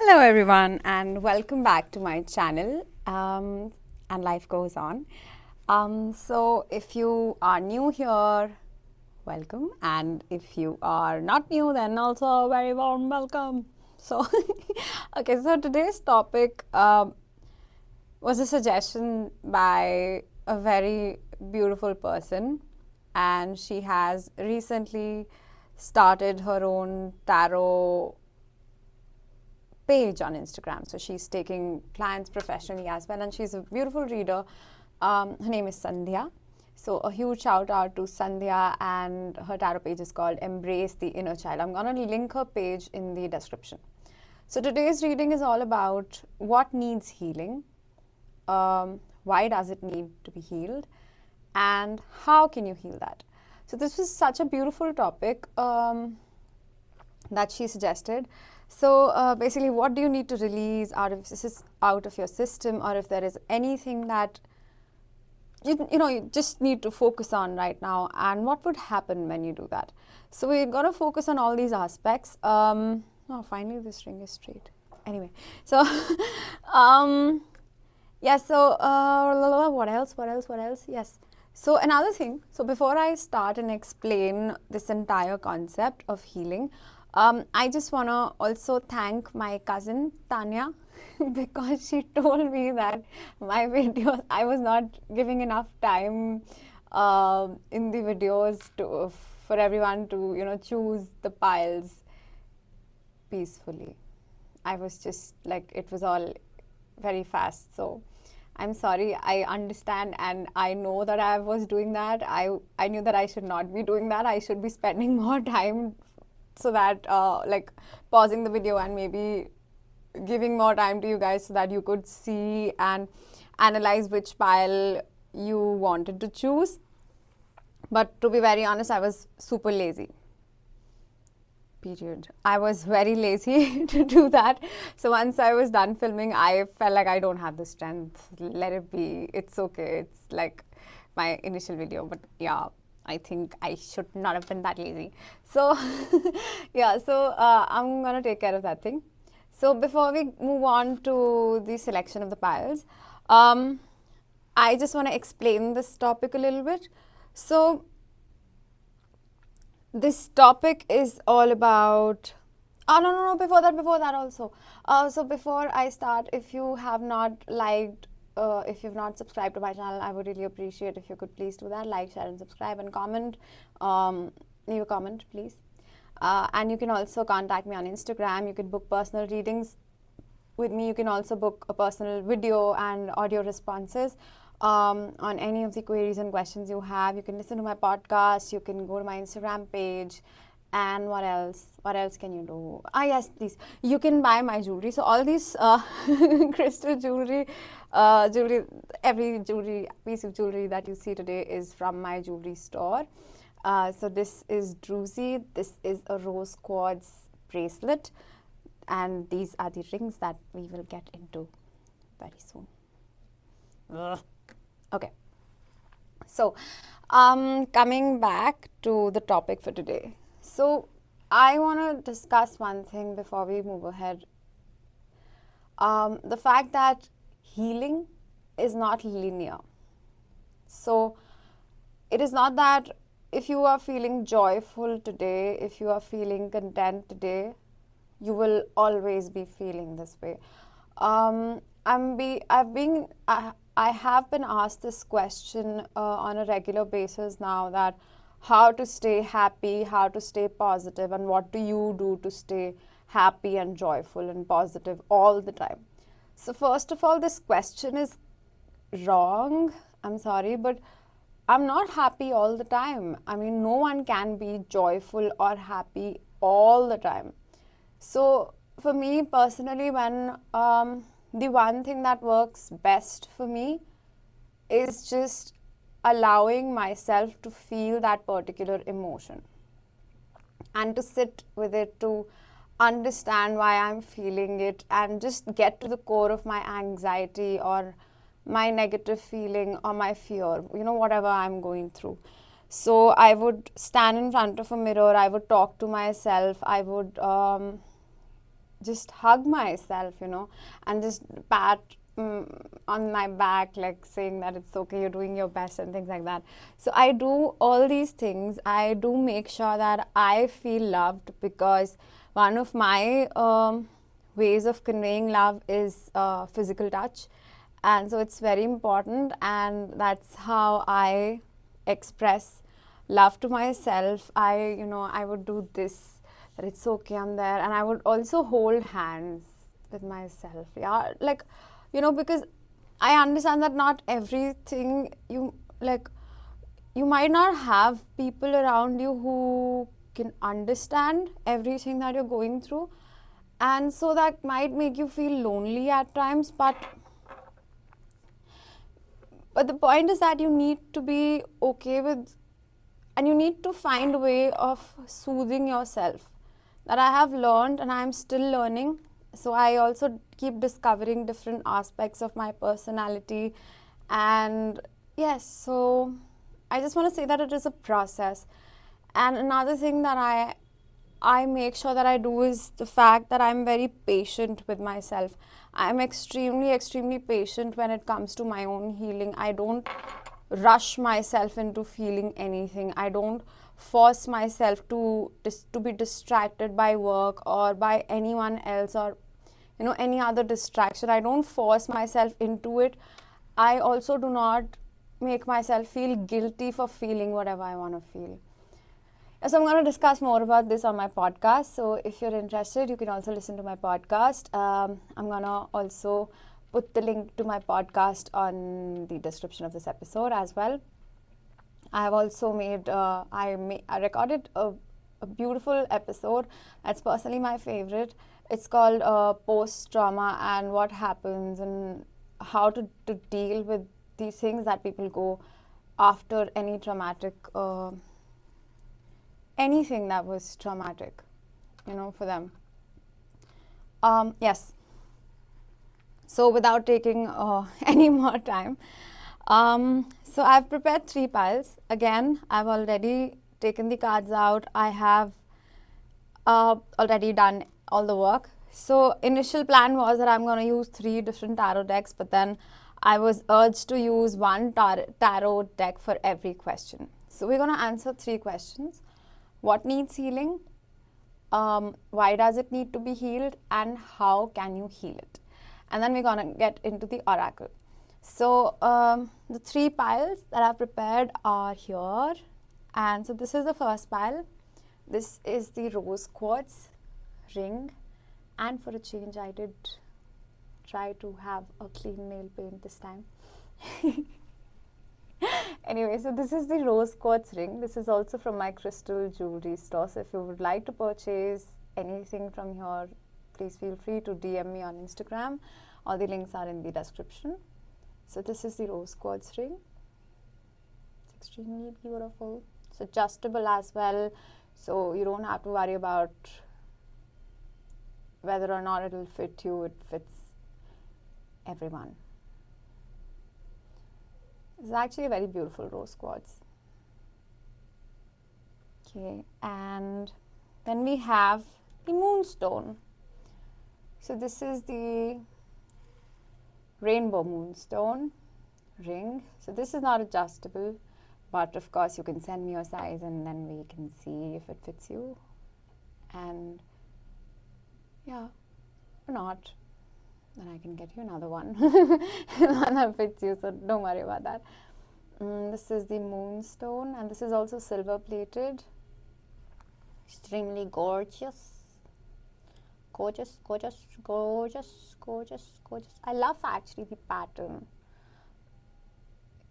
Hello everyone and welcome back to my channel and life goes on. So if you are new here, welcome, and if you are not new, then also a very warm welcome. So okay, so today's topic was a suggestion by a very beautiful person, and she has recently started her own tarot page on Instagram. So she's taking clients professionally as well, and she's a beautiful reader. Her name is Sandhiyaaaa. So a huge shout out to Sandhiyaaaa, and her tarot page is called Embrace the Inner Child. I'm gonna link her page in the description. So today's reading is all about what needs healing, why does it need to be healed, and how can you heal that. So this was such a beautiful topic that she suggested. So basically, what do you need to release out of your system, or if there is anything that you just need to focus on right now, and what would happen when you do that. So we're going to focus on all these aspects. Oh, finally this ring is straight. Anyway, so yeah, so what else? Yes. So another thing, so before I start and explain this entire concept of healing, I just want to also thank my cousin Tanya because she told me that my videos, I was not giving enough time in the videos for everyone to choose the piles peacefully. I was just like, it was all very fast. So I'm sorry, I understand, and I know that I was doing that. I knew that I should not be doing that. I should be spending more time, so that like pausing the video and maybe giving more time to you guys so that you could see and analyze which pile you wanted to choose. But to be very honest, I was super lazy. Period. I was very lazy to do that. So once I was done filming, I felt like I don't have the strength. Let it be. It's okay. It's like my initial video. But yeah, I think I should not have been that lazy. So yeah, so I'm going to take care of that thing. So before we move on to the selection of the piles, I just want to explain this topic a little bit. So this topic is all about, no, before that also. So before I start, if you have not liked, if you've not subscribed to my channel, I would really appreciate if you could please do that. Like, share and subscribe and comment. Leave a comment, please. And you can also contact me on Instagram. You can book personal readings with me. You can also book a personal video and audio responses on any of the queries and questions you have. You can listen to my podcast. You can go to my Instagram page. And what else? What else can you do? Yes, please. You can buy my jewelry. So all these crystal jewelry, every jewelry piece of jewelry that you see today is from my jewelry store. So this is druzy. This is a rose quartz bracelet, and these are the rings that we will get into very soon. Ugh. Okay. So coming back to the topic for today. So I want to discuss one thing before we move ahead. The fact that healing is not linear. So it is not that if you are feeling joyful today, if you are feeling content today, you will always be feeling this way. I have been asked this question on a regular basis now, that how to stay happy, how to stay positive, and what do you do to stay happy and joyful and positive all the time. So first of all, this question is wrong. I'm sorry, but I'm not happy all the time. I mean, no one can be joyful or happy all the time. So for me personally, when the one thing that works best for me is just allowing myself to feel that particular emotion and to sit with it, to understand why I'm feeling it, and just get to the core of my anxiety or my negative feeling or my fear, whatever I'm going through. So I would stand in front of a mirror, I would talk to myself, I would just hug myself, and just pat on my back, like saying that it's okay, you're doing your best and things like that. So I do all these things. I do make sure that I feel loved, because one of my ways of conveying love is physical touch. And so it's very important, and that's how I express love to myself. I would do this, that it's okay, I'm there. And I would also hold hands with myself. Yeah, like, because I understand that not everything you might not have people around you who can understand everything that you're going through. And so that might make you feel lonely at times, but the point is that you need to be okay with, and you need to find a way of soothing yourself. That I have learned, and I'm still learning. So I also keep discovering different aspects of my personality. And yes, so I just want to say that it is a process. And another thing that I make sure that I do is the fact that I'm very patient with myself. I'm extremely, extremely patient when it comes to my own healing. I don't rush myself into feeling anything. I don't force myself to be distracted by work or by anyone else, or any other distraction. I don't force myself into it. I also do not make myself feel guilty for feeling whatever I want to feel. So I'm going to discuss more about this on my podcast. So if you're interested, you can also listen to my podcast. I'm going to also put the link to my podcast on the description of this episode as well. I have also I recorded a beautiful episode that's personally my favorite. It's called Post-Trauma and What Happens, and how to deal with these things that people go after any traumatic anything that was traumatic, for them. Yes. So without taking any more time, so I've prepared 3 piles. Again, I've already taken the cards out. I have already done all the work. So initial plan was that I'm going to use 3 different tarot decks, but then I was urged to use one tarot deck for every question. So we're going to answer 3 questions. What needs healing? Why does it need to be healed? And how can you heal it? And then we're going to get into the oracle. So the 3 piles that I've prepared are here. And so this is the first pile. This is the rose quartz ring. And for a change, I did try to have a clean nail paint this time. Anyway, so this is the rose quartz ring. This is also from my crystal jewelry store. So if you would like to purchase anything from here, please feel free to DM me on Instagram. All the links are in the description. So this is the rose quartz ring. It's extremely beautiful. It's adjustable as well, so you don't have to worry about whether or not it'll fit you. It fits everyone. It's actually a very beautiful rose quartz. Okay, and then we have the moonstone. So this is the rainbow moonstone ring. So this is not adjustable, but of course you can send me your size and then we can see if it fits you. And yeah, or not, then I can get you another one that fits you, so don't worry about that. This is the moonstone, and this is also silver plated. Extremely gorgeous. Gorgeous, gorgeous, gorgeous, gorgeous, gorgeous. I love actually the pattern.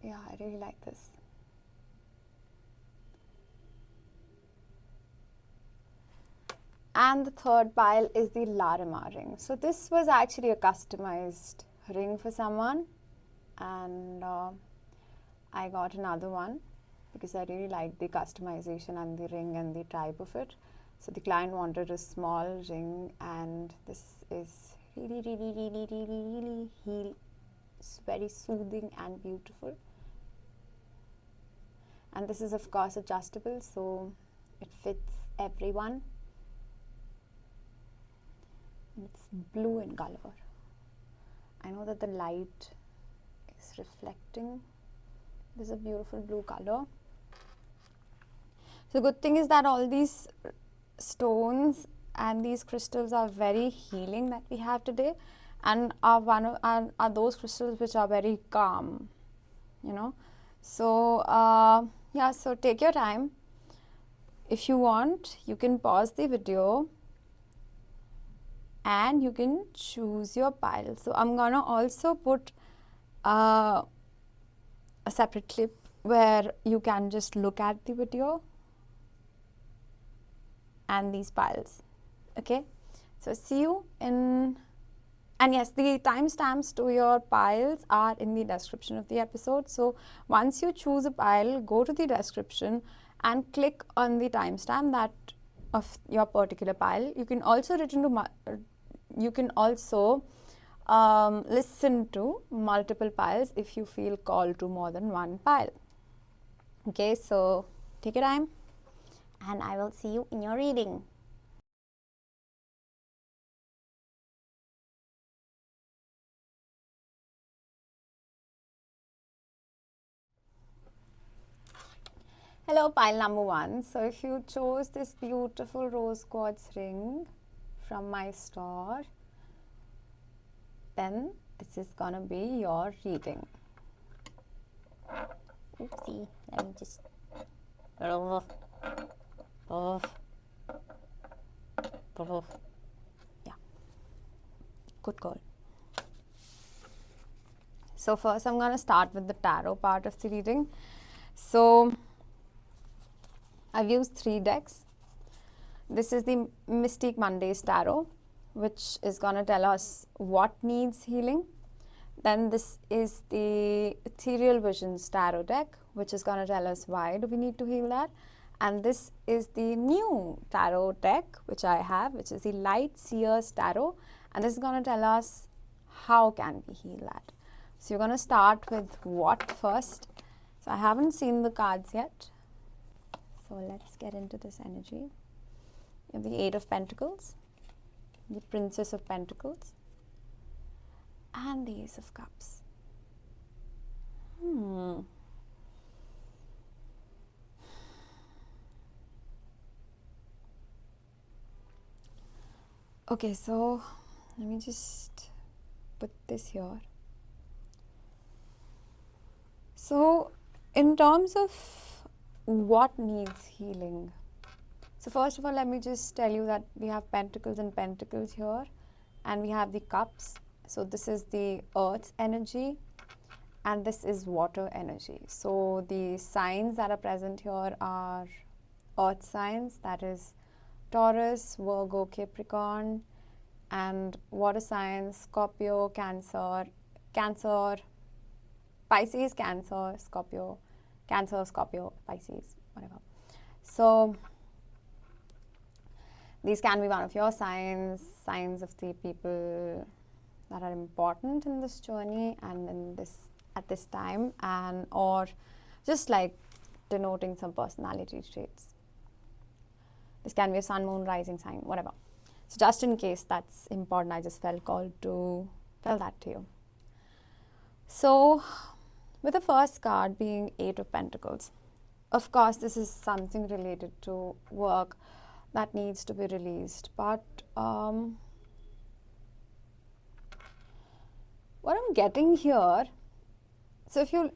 Yeah, I really like this. And the third pile is the Larimar ring. So this was actually a customized ring for someone, and I got another one because I really liked the customization and the ring and the type of it. So the client wanted a small ring, and this is really, really, really, really, really it's very soothing and beautiful. And this is of course adjustable, so it fits everyone. It's blue in color. I know that the light is reflecting. This is a beautiful blue color. So the good thing is that all these stones and these crystals are very healing that we have today, and are those crystals which are very calm, you know. So yeah, so take your time. If you want, you can pause the video and you can choose your pile. So I'm gonna also put a separate clip where you can just look at the video and these piles. Okay, so see you in, and yes, the timestamps to your piles are in the description of the episode. So once you choose a pile, go to the description and click on the timestamp that of your particular pile. You can also listen to multiple piles if you feel called to more than one pile. Okay, so take your time and I will see you in your reading. Hello, pile number 1. So if you chose this beautiful rose quartz ring from my store, then this is gonna be your reading. Oopsie, let me just yeah, good girl. So first I'm gonna start with the tarot part of the reading. So I've used 3 decks. This is the Mystique Mondays Tarot, which is going to tell us what needs healing. Then this is the Ethereal Visions Tarot deck, which is going to tell us why do we need to heal that. And this is the new tarot deck, which I have, which is the Light Seers Tarot. And this is going to tell us how can we heal that. So you're going to start with what first. So I haven't seen the cards yet. So let's get into this energy. You have the 8 of Pentacles, the Princess of Pentacles, and the Ace of Cups. Okay, so let me just put this here. So in terms of what needs healing, so first of all, let me just tell you that we have Pentacles and Pentacles here, and we have the Cups. So this is the Earth energy and this is water energy. So the signs that are present here are Earth signs, that is Taurus, Virgo, Capricorn, and water signs Scorpio, Cancer, Pisces, Cancer, Scorpio, Pisces, whatever. So these can be one of your signs of the people that are important in this journey and at this time, and or just like denoting some personality traits. This can be a sun, moon, rising sign, whatever. So just in case that's important, I just felt called to tell that to you. So with the first card being 8 of Pentacles, of course this is something related to work that needs to be released, but what I'm getting here, so if you,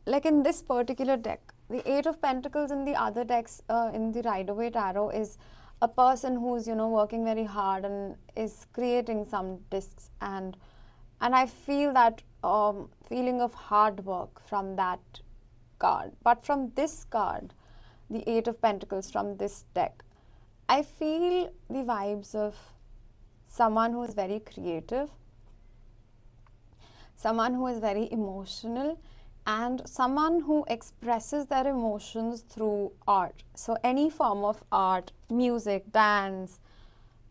like in this particular deck, the 8 of Pentacles in the other decks, in the Rider-Waite Tarot, is a person who's, working very hard and is creating some discs, and I feel that feeling of hard work from that card. But from this card, the 8 of Pentacles from this deck, I feel the vibes of someone who is very creative, someone who is very emotional, and someone who expresses their emotions through art. So any form of art, music, dance,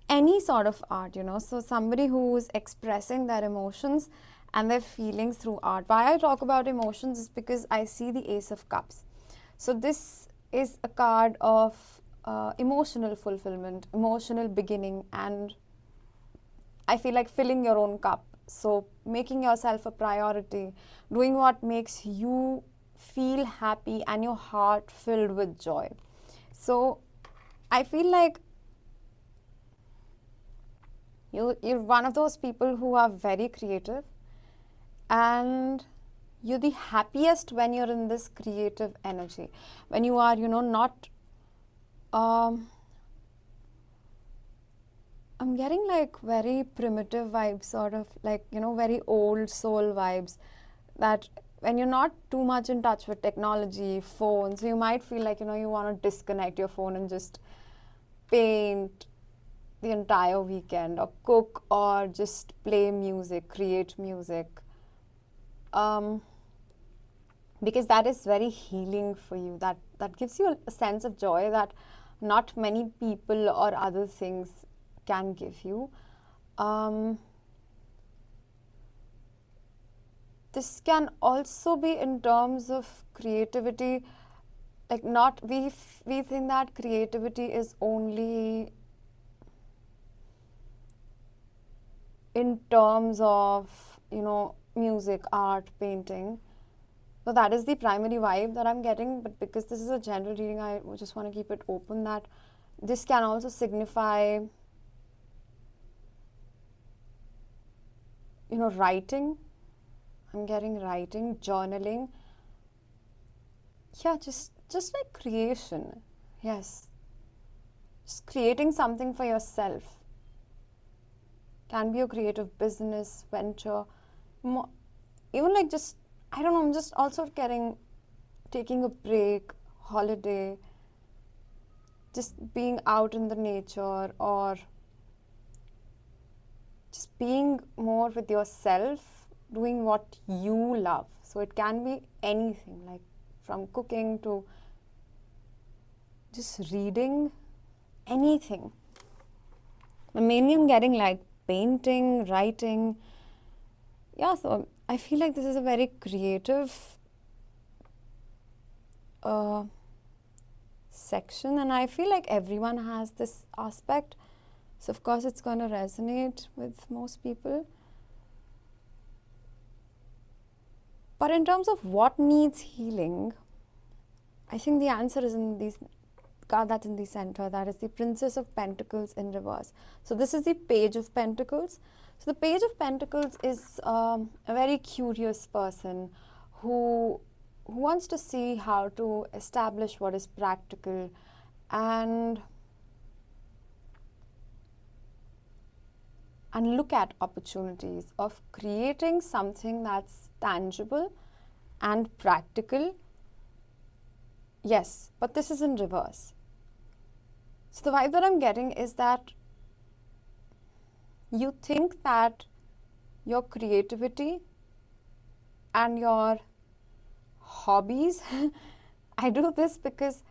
any sort of art, so somebody who is expressing their emotions and their feelings through art. Why I talk about emotions is because I see the Ace of Cups. So this is a card of emotional fulfillment, emotional beginning, and I feel like filling your own cup. So making yourself a priority, doing what makes you feel happy and your heart filled with joy. So I feel like you're one of those people who are very creative, and you're the happiest when you're in this creative energy. When you are, not I'm getting like very primitive vibes, sort of like, very old soul vibes, that when you're not too much in touch with technology, phones, you might feel like, you want to disconnect your phone and just paint the entire weekend, or cook, or just play music, create music. Because that is very healing for you. That gives you a sense of joy that not many people or other things can give you. This can also be in terms of creativity. Like, not we think that creativity is only in terms of, music, art, painting. So that is the primary vibe that I'm getting, but because this is a general reading, I just want to keep it open that this can also signify, writing. I'm getting writing, journaling. Yeah, just like creation. Yes. Just creating something for yourself. Can be a creative business, venture. Even like just, I don't know, I'm just also taking a break, holiday, just being out in the nature, or just being more with yourself, doing what you love. So it can be anything, like from cooking to just reading, anything. But mainly I'm getting like painting, writing. Yeah, so I feel like this is a very creative section, and I feel like everyone has this aspect. So of course it's going to resonate with most people. But in terms of what needs healing, I think the answer is in this card that's in the center. That is the Princess of Pentacles in reverse. So this is the Page of Pentacles. So the Page of Pentacles is a very curious person who wants to see how to establish what is practical and look at opportunities of creating something that's tangible and practical. Yes, but this is in reverse. So the vibe that I'm getting is that you think that your creativity and your hobbies, I do this because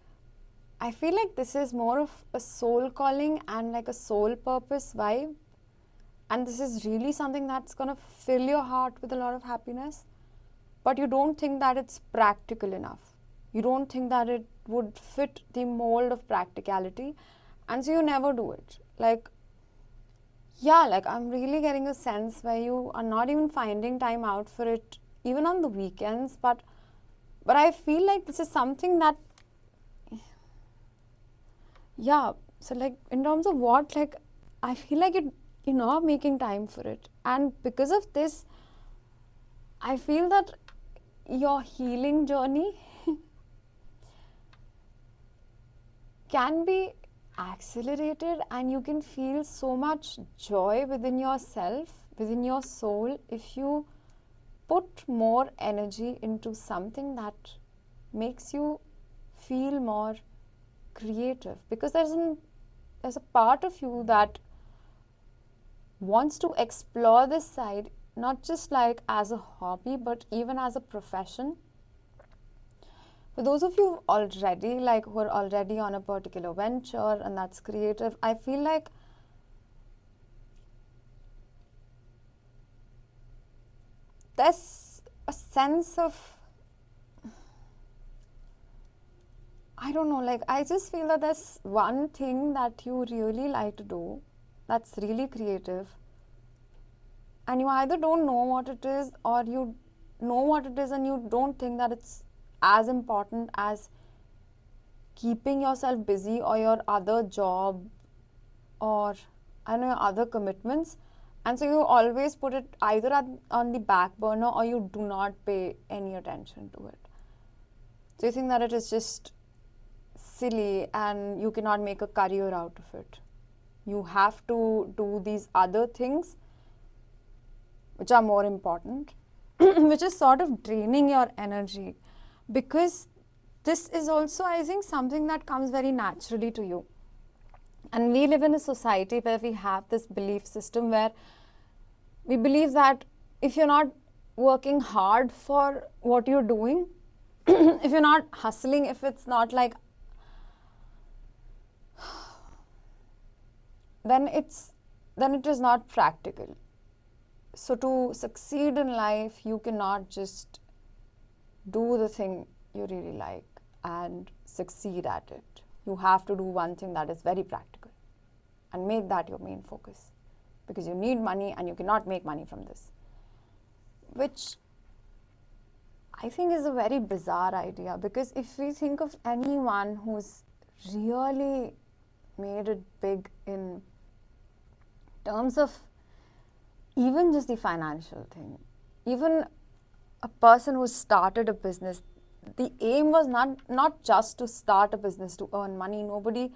I feel like this is more of a soul calling and like a soul purpose vibe. And this is really something that's going to fill your heart with a lot of happiness. But you don't think that it's practical enough. You don't think that it would fit the mold of practicality. And so you never do it. Like, yeah, like I'm really getting a sense where you are not even finding time out for it, even on the weekends. But I feel like this is something that, yeah, so like in terms of what, like I feel like you're not making time for it. And because of this, I feel that your healing journey can be accelerated, and you can feel so much joy within yourself, within your soul, if you put more energy into something that makes you feel more creative. Because there's a part of you that wants to explore this side, not just like as a hobby, but even as a profession. For those of you already, like who are already on a particular venture and that's creative, I feel like there's a sense of, I don't know, like I just feel that there's one thing that you really like to do that's really creative, and you either don't know what it is, or you know what it is and you don't think that it's as important as keeping yourself busy or your other job or I know your other commitments, and so you always put it either on the back burner or you do not pay any attention to it. So you think that it is just silly and you cannot make a career out of it. You have to do these other things which are more important, which is sort of draining your energy, because this is also, I think, something that comes very naturally to you. And we live in a society where we have this belief system where we believe that if you're not working hard for what you're doing, if you're not hustling, if it's not like, then it is not practical. So to succeed in life, you cannot just do the thing you really like and succeed at it. You have to do one thing that is very practical and make that your main focus, because you need money and you cannot make money from this, which I think is a very bizarre idea. Because if we think of anyone who's really made it big in terms of even just the financial thing, even a person who started a business, the aim was not just to start a business to earn money. Nobody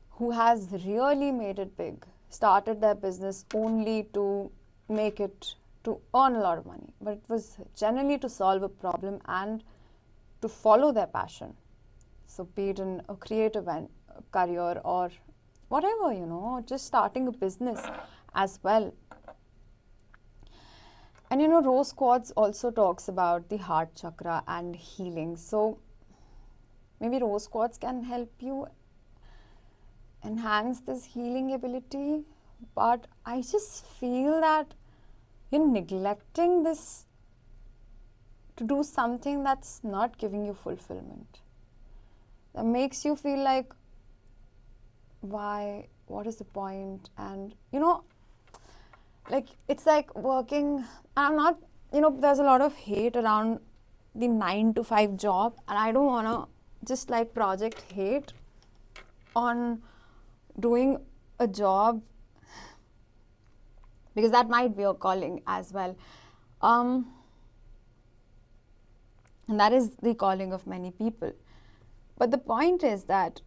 who has really made it big started their business only to make it to earn a lot of money, but it was generally to solve a problem and to follow their passion. So be it in a creative career or whatever, just starting a business as well. And Rose Quartz also talks about the heart chakra and healing. So maybe Rose Quartz can help you enhance this healing ability. But I just feel that you're neglecting this to do something that's not giving you fulfillment. That makes you feel like, why? What is the point? And like it's like working. I'm not, there's a lot of hate around the 9-to-5 job, and I don't want to just like project hate on doing a job, because that might be your calling as well. And that is the calling of many people. But the point is that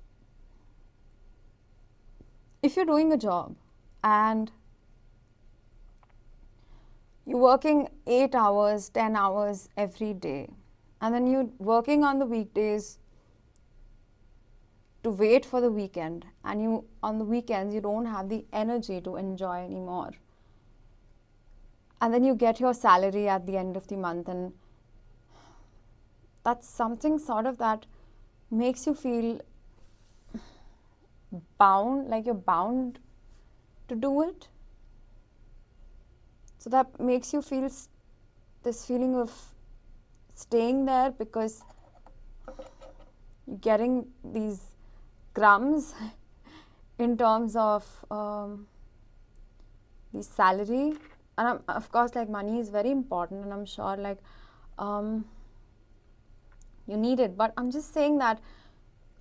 if you're doing a job and you're working 8 hours, 10 hours every day, and then you're working on the weekdays to wait for the weekend, and on the weekends you don't have the energy to enjoy anymore, and then you get your salary at the end of the month, and that's something sort of that makes you feel bound, like you're bound to do it. So that makes you feel this feeling of staying there because you're getting these crumbs in terms of the salary. And of course, like, money is very important, and I'm sure like you need it. But I'm just saying that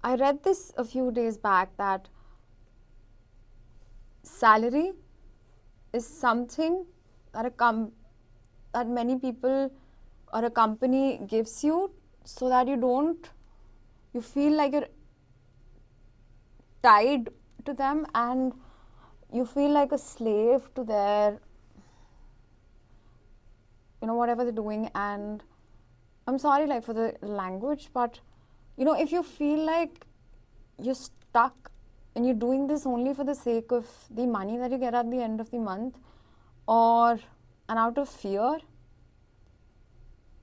I read this a few days back, that salary is something that many people or a company gives you so that you feel like you're tied to them and you feel like a slave to their, whatever they're doing. And I'm sorry like for the language, but if you feel like you're stuck and you're doing this only for the sake of the money that you get at the end of the month, and out of fear,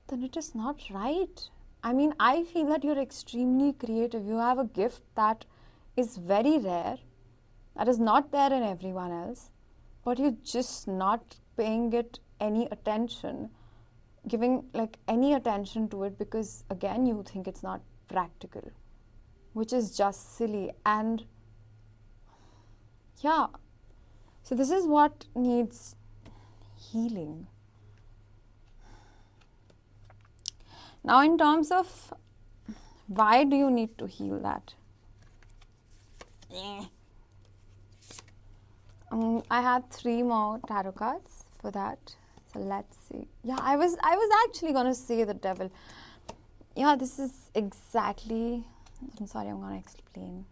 then it is not right. I mean, I feel that you're extremely creative. You have a gift that is very rare, that is not there in everyone else, but you're just not paying it any attention, giving like any attention to it, because again, you think it's not practical, which is just silly. And yeah, so this is what needs healing. Now, in terms of why do you need to heal that? I had 3 more tarot cards for that. So let's see. Yeah, I was actually gonna say the devil. Yeah, this is exactly. I'm sorry, I'm gonna explain.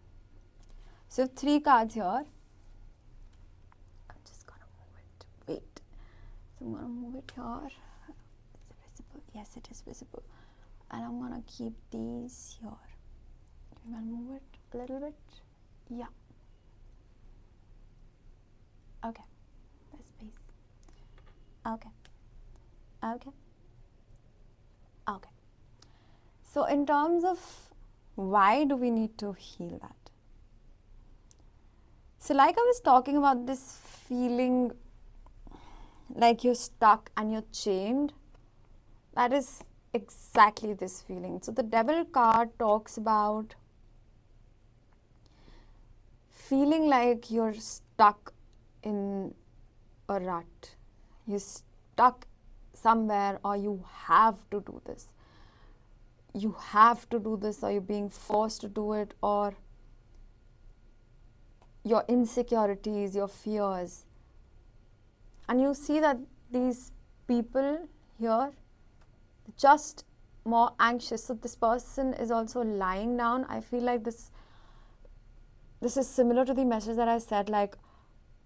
So 3 cards here. I'm just gonna move it. Wait. So I'm gonna move it here. Is it visible? Yes, it is visible. And I'm gonna keep these here. I'm gonna move it a little bit. Yeah. Okay. There's space. Okay. Okay. Okay. So in terms of why do we need to heal that? So like I was talking about this feeling like you're stuck and you're chained, that is exactly this feeling. So the devil card talks about feeling like you're stuck in a rut. You're stuck somewhere, or you have to do this. You have to do this, or you're being forced to do it, or your insecurities, your fears. And you see that these people here just more anxious. So this person is also lying down. I feel like this is similar to the message that I said, like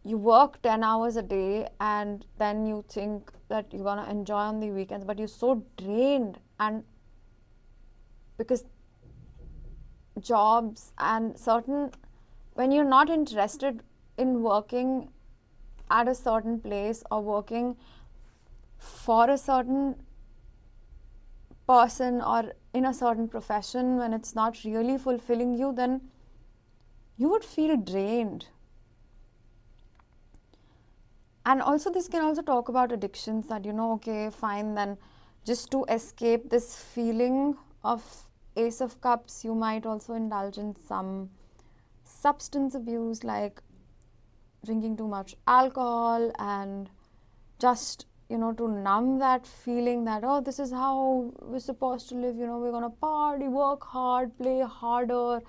you work 10 hours a day and then you think that you're gonna enjoy on the weekends, but you're so drained, and because jobs and certain, when you're not interested in working at a certain place or working for a certain person or in a certain profession, when it's not really fulfilling you, then you would feel drained. And also this can also talk about addictions, that okay, fine, then just to escape this feeling of Ace of Cups, you might also indulge in some substance abuse, like drinking too much alcohol, and just to numb that feeling that, oh, this is how we're supposed to live, we're gonna party, work hard, play harder,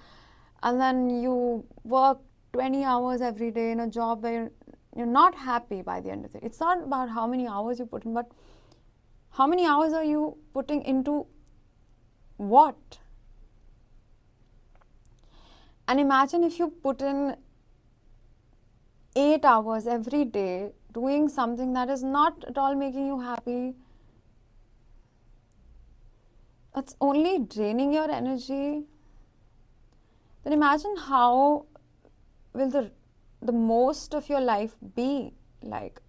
and then you work 20 hours every day in a job where you're not happy by the end of it. It's not about how many hours you put in, but how many hours are you putting into what? And imagine if you put in 8 hours every day doing something that is not at all making you happy. It's only draining your energy. Then imagine how will the most of your life be like.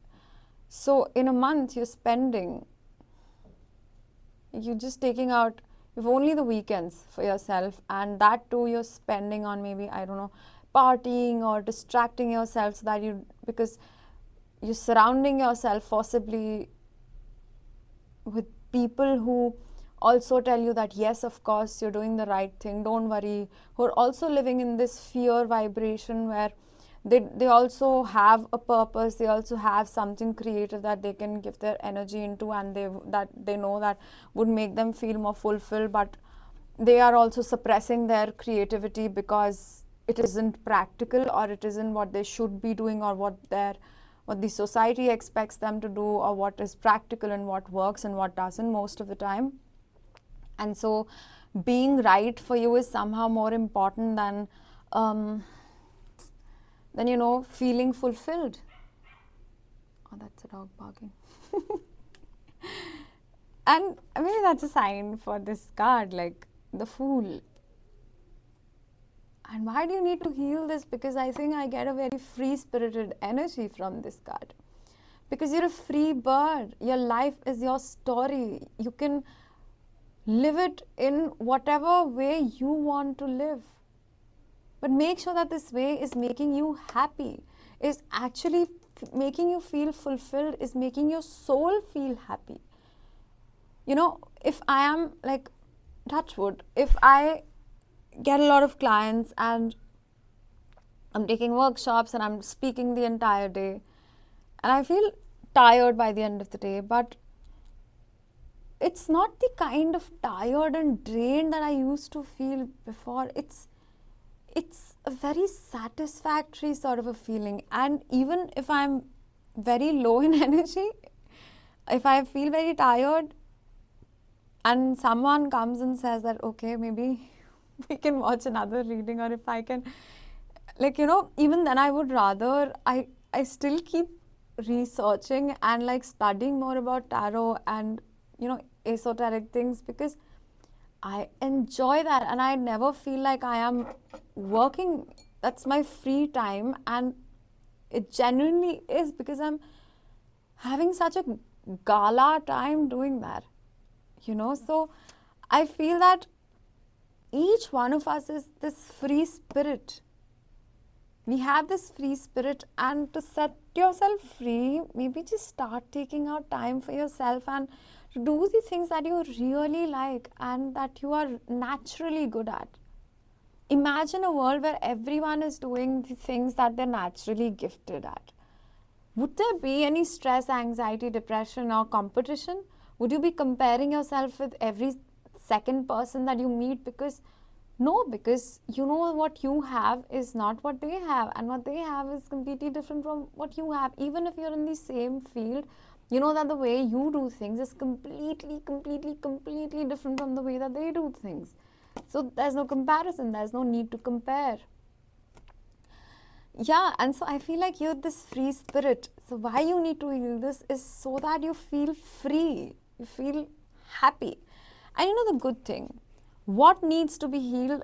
So in a month you're just taking out, you've only the weekends for yourself, and that too you're spending on maybe, I don't know, partying or distracting yourself, so that because you're surrounding yourself forcibly with people who also tell you that yes, of course, you're doing the right thing, don't worry, who are also living in this fear vibration where they also have a purpose, they also have something creative that they can give their energy into, and they know that would make them feel more fulfilled, but they are also suppressing their creativity because it isn't practical, or it isn't what they should be doing, or what the society expects them to do, or what is practical and what works and what doesn't most of the time. And so being right for you is somehow more important than feeling fulfilled. Oh, that's a dog barking. And maybe that's a sign for this card, like the Fool. And why do you need to heal this? Because I think I get a very free-spirited energy from this card. Because you're a free bird. Your life is your story. You can live it in whatever way you want to live. But make sure that this way is making you happy, is actually making you feel fulfilled, is making your soul feel happy. If I am like, touch wood, if I get a lot of clients and I'm taking workshops and I'm speaking the entire day, and I feel tired by the end of the day, but it's not the kind of tired and drained that I used to feel before. It's a very satisfactory sort of a feeling. And even if I'm very low in energy, if I feel very tired and someone comes and says that, okay, maybe we can watch another reading, or if I can, like, you know, even then I would rather, I still keep researching and like studying more about tarot and, you know, esoteric things, because I enjoy that and I never feel like I am working. That's my free time, and it genuinely is, because I'm having such a gala time doing that, you know. So I feel that each one of us is this free spirit. We have this free spirit, and to set yourself free, maybe just start taking out time for yourself and do the things that you really like and that you are naturally good at. Imagine a world where everyone is doing the things that they're naturally gifted at. Would there be any stress, anxiety, depression, or competition? Would you be comparing yourself with every second person that you meet? Because you know what you have is not what they have, and what they have is completely different from what you have. Even if you're in the same field, you know that the way you do things is completely different from the way that they do things. So there's no comparison, there's no need to compare. Yeah, and so I feel like you're this free spirit. So why you need to heal this is so that you feel free, you feel happy. And you know the good thing, what needs to be healed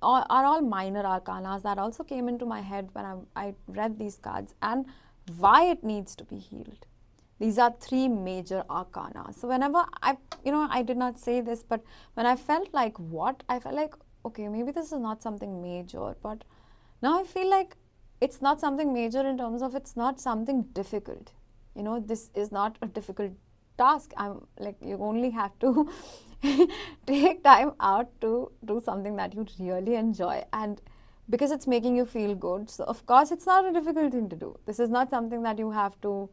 are all minor arcanas that also came into my head when I read these cards, and why it needs to be healed. These are 3 major arcana. So whenever I did not say this, but when I felt like I felt like, okay, maybe this is not something major, but now I feel like it's not something major in terms of it's not something difficult. You know, this is not a difficult task. I'm like, you only have to take time out to do something that you really enjoy, and because it's making you feel good. So of course it's not a difficult thing to do. This is not something that you have to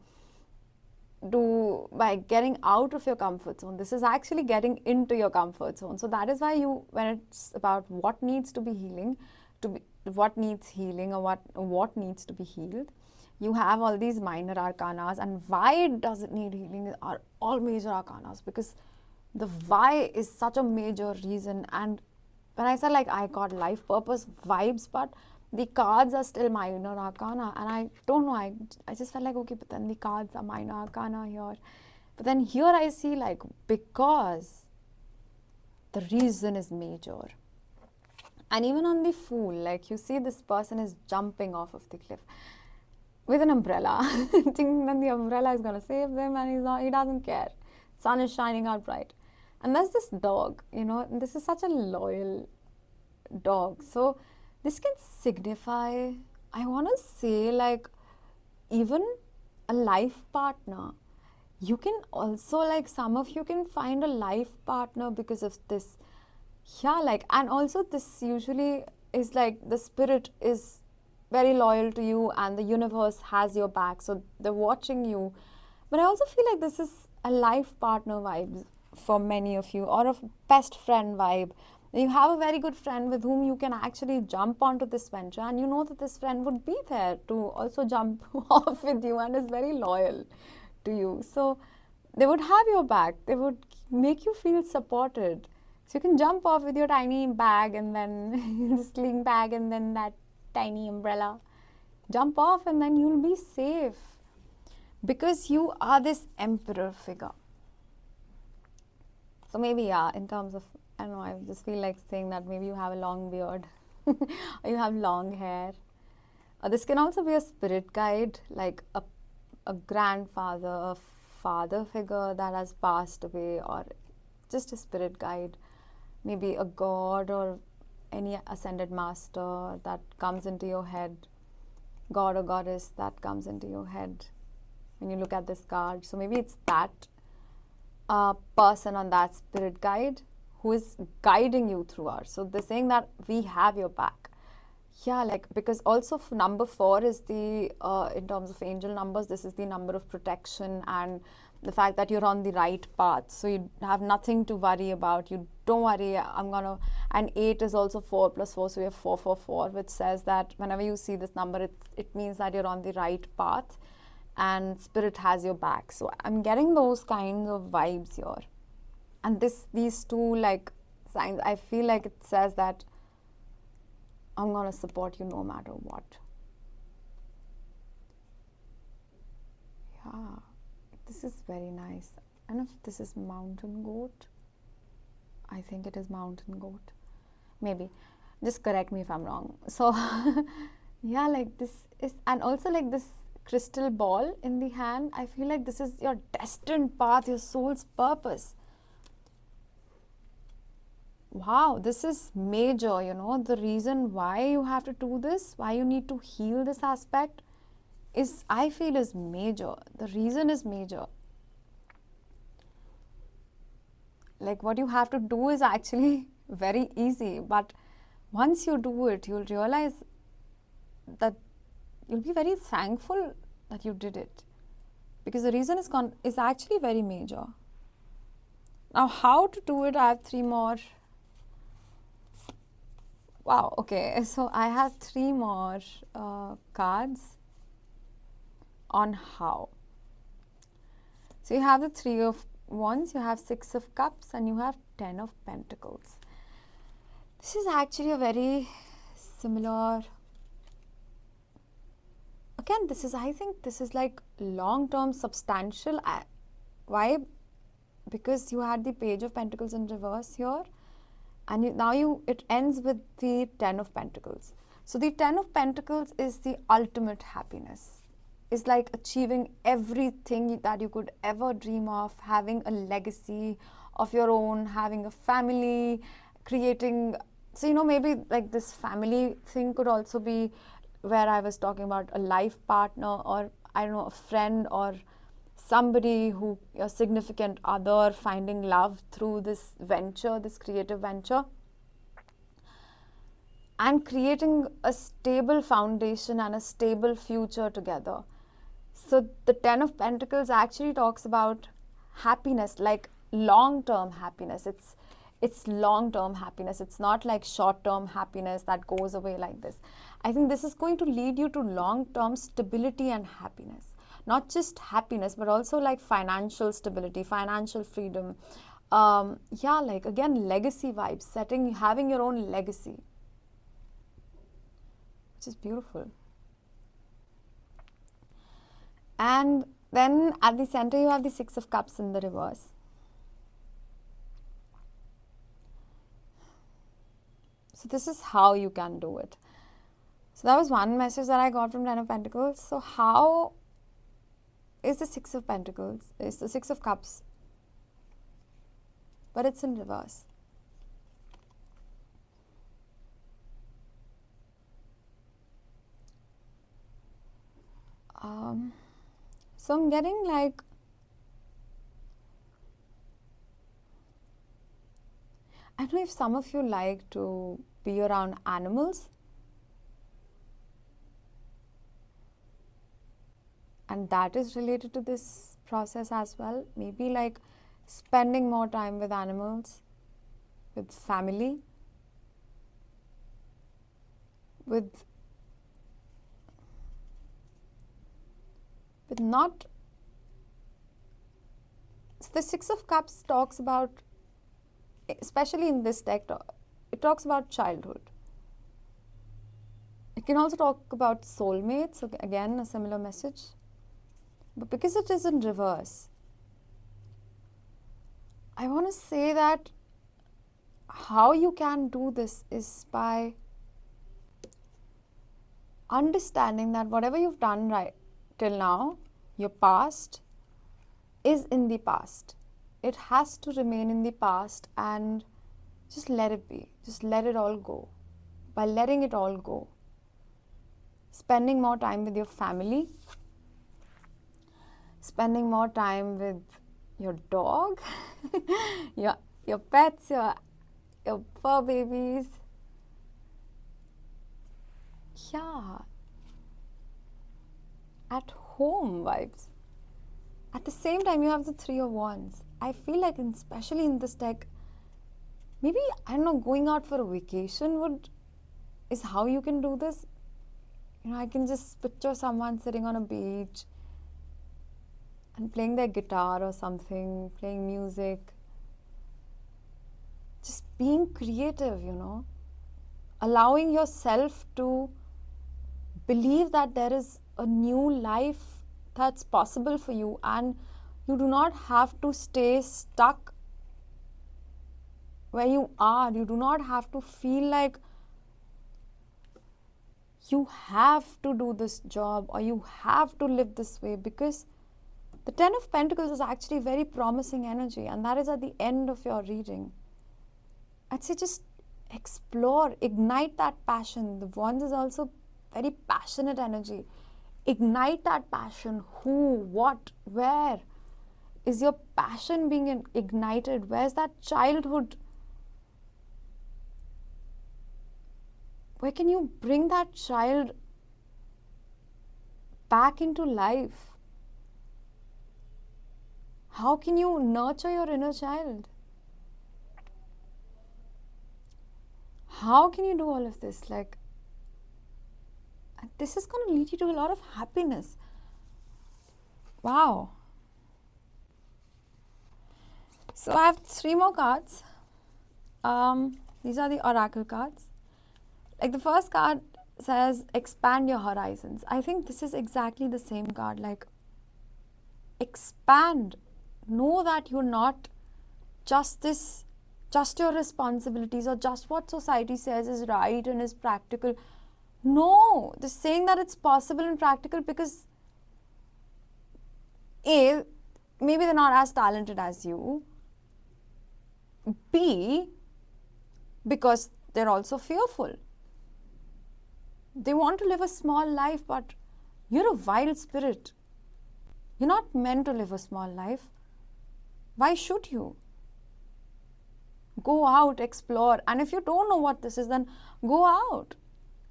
do by getting out of your comfort zone. This is actually getting into your comfort zone. So that is why when it's about what needs to be healing, what needs healing, or what needs to be healed, you have all these minor arcanas. And why it doesn't need healing are all major arcanas, because the why is such a major reason. And when I said like I got life purpose vibes, but the cards are still minor arcana, and I don't know, I just felt like, okay, but then the cards are minor arcana here. But then here I see like, because the reason is major. And even on the Fool, like you see this person is jumping off of the cliff with an umbrella, thinking that the umbrella is going to save them, and he doesn't care. Sun is shining out bright. And there's this dog, you know, and this is such a loyal dog. So this can signify, I want to say, like, even a life partner. You can also, like, some of you can find a life partner because of this. Yeah, like, and also this usually is like the spirit is very loyal to you and the universe has your back. So they're watching you. But I also feel like this is a life partner vibe for many of you, or a best friend vibe. You have a very good friend with whom you can actually jump onto this venture, and you know that this friend would be there to also jump off with you and is very loyal to you. So they would have your back. They would make you feel supported. So you can jump off with your tiny bag and then the sling bag and then that tiny umbrella. Jump off and then you'll be safe, because you are this emperor figure. So maybe, yeah, in terms of, I don't know, I just feel like saying that maybe you have a long beard or you have long hair. This can also be a spirit guide, like a grandfather, a father figure that has passed away, or just a spirit guide. Maybe a god or any ascended master that comes into your head, god or goddess that comes into your head when you look at this card. So maybe it's that person on that spirit guide who is guiding you throughout. So they're saying that we have your back. Yeah, like, because also number 4 is the, in terms of angel numbers, this is the number of protection and the fact that you're on the right path. So you have nothing to worry about. You don't worry, and 8 is also 4 plus 4, so we have 444, which says that whenever you see this number, it means that you're on the right path and spirit has your back. So I'm getting those kinds of vibes here. And these two, like, signs, I feel like it says that I'm gonna support you no matter what. Yeah, this is very nice. I don't know if this is mountain goat. I think it is mountain goat. Maybe. Just correct me if I'm wrong. So, yeah, like this is, and also like this crystal ball in the hand, I feel like this is your destined path, your soul's purpose. Wow, this is major, you know. The reason why you have to do this, why you need to heal this aspect is, I feel, is major. The reason is major. Like, what you have to do is actually very easy, but once you do it, you'll realize that you'll be very thankful that you did it, because the reason is actually very major. Now, how to do it, I have 3 more. Wow, okay, so I have 3 more cards on how. So you have the 3 of Wands, you have 6 of Cups, and you have 10 of Pentacles. This is actually a very similar, again, this is, I think this is like long-term substantial vibe, because you had the Page of Pentacles in reverse here, and it ends with the 10 of Pentacles. So the 10 of Pentacles is the ultimate happiness. It's like achieving everything that you could ever dream of, having a legacy of your own, having a family, creating. So, you know, maybe like this family thing could also be where I was talking about a life partner, or I don't know, a friend, or somebody who, your significant other, finding love through this venture, this creative venture, and creating a stable foundation and a stable future together. So the 10 of Pentacles actually talks about happiness, like long-term happiness. It's long-term happiness. It's not like short-term happiness that goes away like this. I think this is going to lead you to long-term stability and happiness. Not just happiness, but also like financial stability, financial freedom. Yeah, like again, legacy vibes, having your own legacy, which is beautiful. And then at the center, you have the 6 of Cups in the reverse. So this is how you can do it. So that was one message that I got from 10 of Pentacles. So how is the 6 of Pentacles? It's the 6 of Cups, but it's in reverse. So I'm getting like, I don't know if some of you like to be around animals, and that is related to this process as well. Maybe like spending more time with animals, with family, with not. So the 6 of Cups talks about, especially in this deck, it talks about childhood. It can also talk about soulmates, so again a similar message. But because it is in reverse, I want to say that how you can do this is by understanding that whatever you've done right till now, your past is in the past. It has to remain in the past, and just let it be. Just let it all go. By letting it all go, spending more time with your family, spending more time with your dog, your pets, your fur babies, yeah, at home vibes. At the same time, you have the Three of Wands. I feel like, especially in this deck, maybe, I don't know, going out for a vacation is how you can do this. You know, I can just picture someone sitting on a beach and playing their guitar or something, playing music, just being creative, you know, allowing yourself to believe that there is a new life that's possible for you, and you do not have to stay stuck where you are. You do not have to feel like you have to do this job or you have to live this way, because the Ten of Pentacles is actually very promising energy, and that is at the end of your reading. I'd say just explore, ignite that passion. The Wands is also very passionate energy. Ignite that passion. Who, what, where is your passion being ignited? Where's that childhood? Where can you bring that child back into life? How can you nurture your inner child? How can you do all of this? Like, this is going to lead you to a lot of happiness. Wow. So I have 3 more cards. These are the oracle cards. Like, the first card says expand your horizons. I think this is exactly the same card. Like, expand. Know that you're not just your responsibilities or just what society says is right and is practical. No, just saying that it's possible and practical because A, maybe they're not as talented as you. B, because they're also fearful. They want to live a small life, but you're a wild spirit. You're not meant to live a small life. Why should you? Go out, explore. And if you don't know what this is, then go out.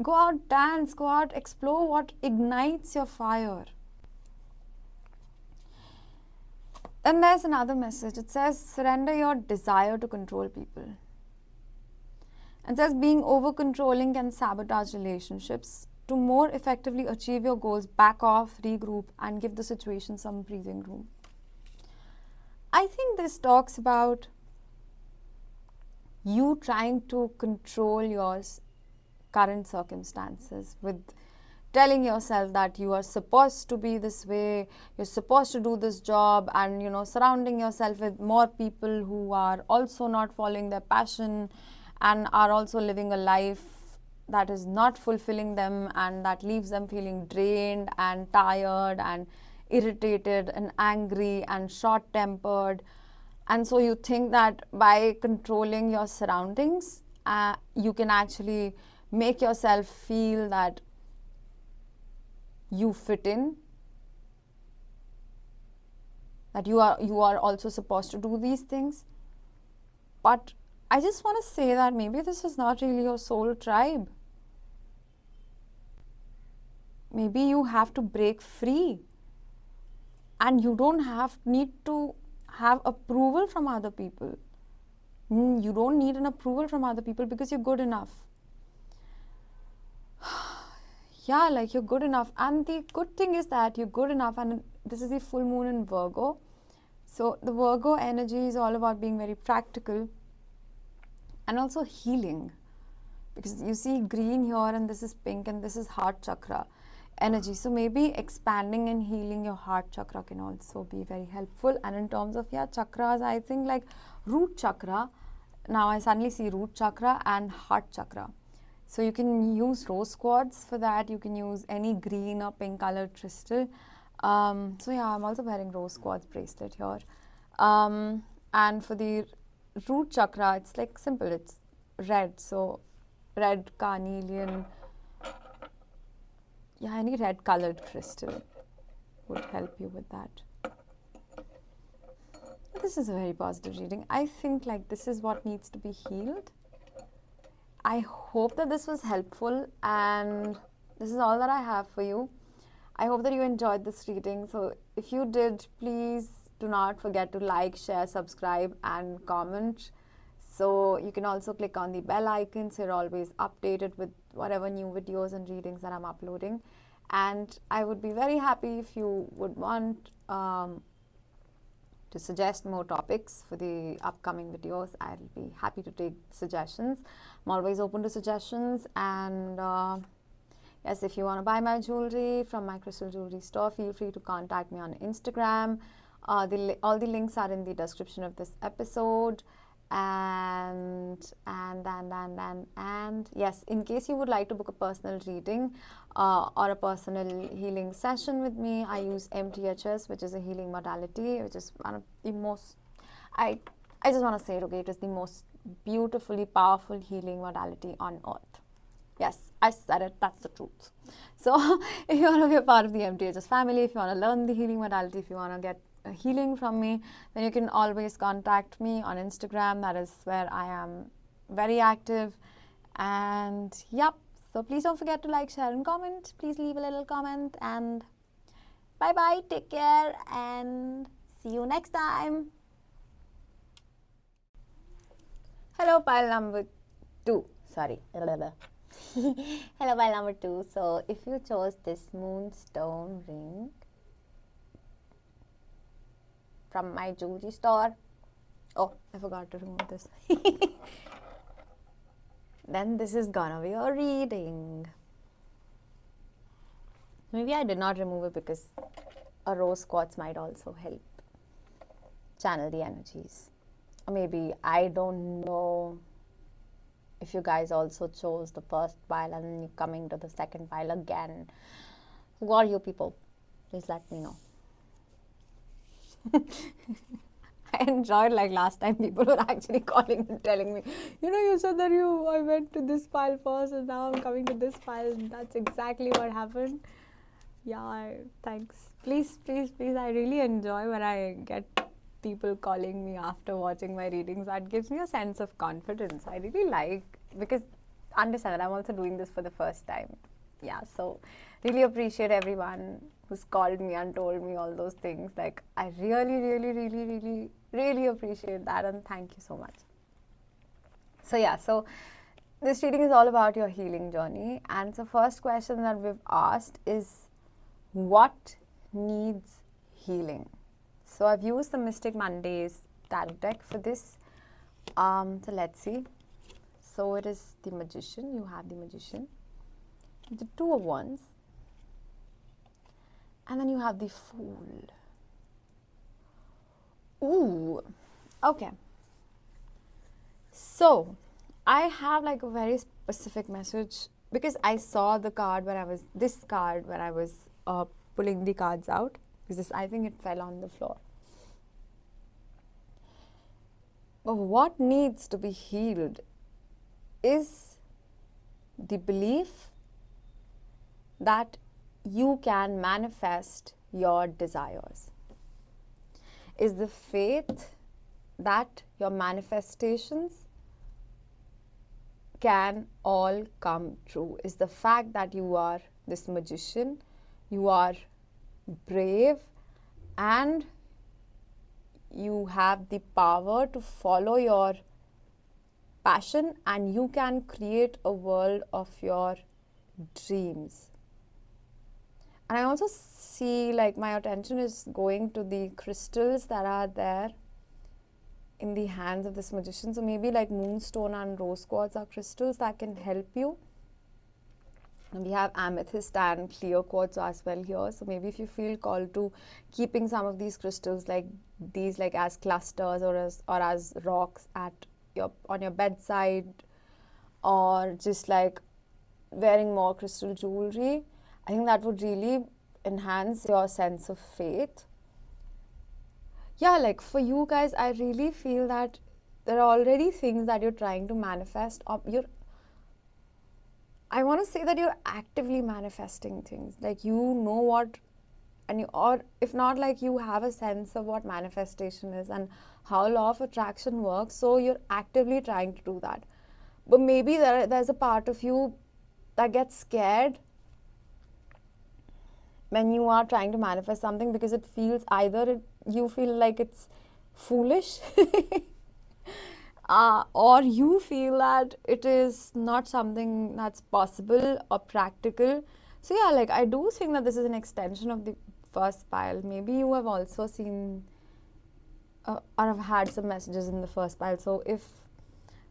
Go out, dance, go out, explore what ignites your fire. Then there's another message. It says, surrender your desire to control people. It says, being over-controlling can sabotage relationships. To more effectively achieve your goals, back off, regroup, and give the situation some breathing room. I think this talks about you trying to control your current circumstances with telling yourself that you are supposed to be this way, you're supposed to do this job, and, you know, surrounding yourself with more people who are also not following their passion and are also living a life that is not fulfilling them and that leaves them feeling drained and tired and irritated and angry and short-tempered. And so you think that by controlling your surroundings, you can actually make yourself feel that you fit in, that you are also supposed to do these things. But I just want to say that maybe this is not really your soul tribe. Maybe you have to break free, and you don't need to have approval from other people. You don't need an approval from other people because you're good enough. Yeah, like, you're good enough. And the good thing is that you're good enough, and this is the full moon in Virgo. So the Virgo energy is all about being very practical and also healing, because you see green here and this is pink and this is heart chakra energy. So maybe expanding and healing your heart chakra can also be very helpful. And in terms of chakras, I think like root chakra, now I suddenly see root chakra and heart chakra. So you can use rose quartz for that. You can use any green or pink colored crystal. So yeah, I'm also wearing rose quartz bracelet here. And for the root chakra, it's like simple, it's red. So red, carnelian, yeah, any red colored crystal would help you with that. This is a very positive reading. I think like this is what needs to be healed. I hope that this was helpful, and this is all that I have for you. I hope that you enjoyed this reading. So if you did, please do not forget to like, share, subscribe and comment. So you can also click on the bell icon so you're always updated with whatever new videos and readings that I'm uploading. And I would be very happy if you would want to suggest more topics for the upcoming videos. I'll be happy to take suggestions. I'm always open to suggestions. And yes, if you want to buy my jewelry from my crystal jewelry store, feel free to contact me on Instagram. All the links are in the description of this episode. And yes, in case you would like to book a personal reading or a personal healing session with me, I use MTHS, which is a healing modality, which is one of the most, I just want to say it, okay, it is the most beautifully powerful healing modality on earth. Yes, I said it, that's the truth. So if you want to be a part of the MTHS family, if you want to learn the healing modality, if you want to get healing from me, then you can always contact me on Instagram. That is where I am very active. And yep, so please don't forget to like, share and comment. Please leave a little comment, and bye bye, take care and see you next time. Hello, pile number 2. Sorry. Hello, pile number 2. So if you chose this Moonstone ring from my jewelry store, oh, I forgot to remove this. Then this is gonna be a reading. Maybe I did not remove it because a rose quartz might also help channel the energies. Or maybe, I don't know if you guys also chose the first pile and then you're coming to the second pile again. Who are you people? Please let me know. I enjoyed, like last time, people were actually calling and telling me, you know, you said that I went to this pile first and now I'm coming to this pile. That's exactly what happened. Yeah, thanks. Please, please, please. I really enjoy when I get people calling me after watching my readings. That gives me a sense of confidence. I really like, because understand that I'm also doing this for the first time. Yeah, so really appreciate everyone who's called me and told me all those things. Like, I really appreciate that, and thank you so much. So yeah, so this reading is all about your healing journey. And the first question that we've asked is, what needs healing? So I've used the Mystic Mondays tarot deck for this. So let's see. So it is the Magician. You have the Magician, the Two of Wands, and then you have the Fool. Ooh, okay. So I have like a very specific message, because I saw the card when I was, this card when I was pulling the cards out, because I think it fell on the floor. But what needs to be healed is the belief that you can manifest your desires, is the faith that your manifestations can all come true, is the fact that you are this magician, you are brave, and you have the power to follow your passion, and you can create a world of your dreams. And I also see, like, my attention is going to the crystals that are there in the hands of this magician. So maybe like Moonstone and Rose Quartz are crystals that can help you. And we have amethyst and clear quartz as well here. So maybe if you feel called to keeping some of these crystals like these, like as clusters or as rocks on your bedside, or just like wearing more crystal jewelry, I think that would really enhance your sense of faith. Yeah, like for you guys, I really feel that there are already things that you're trying to manifest. I want to say that you're actively manifesting things. Like, you know what, or if not, like, you have a sense of what manifestation is and how law of attraction works. So you're actively trying to do that. But maybe there's a part of you that gets scared when you are trying to manifest something, because it feels either you feel like it's foolish or you feel that it is not something that's possible or practical. So yeah, like I do think that this is an extension of the first pile. Maybe you have also seen or have had some messages in the first pile. So if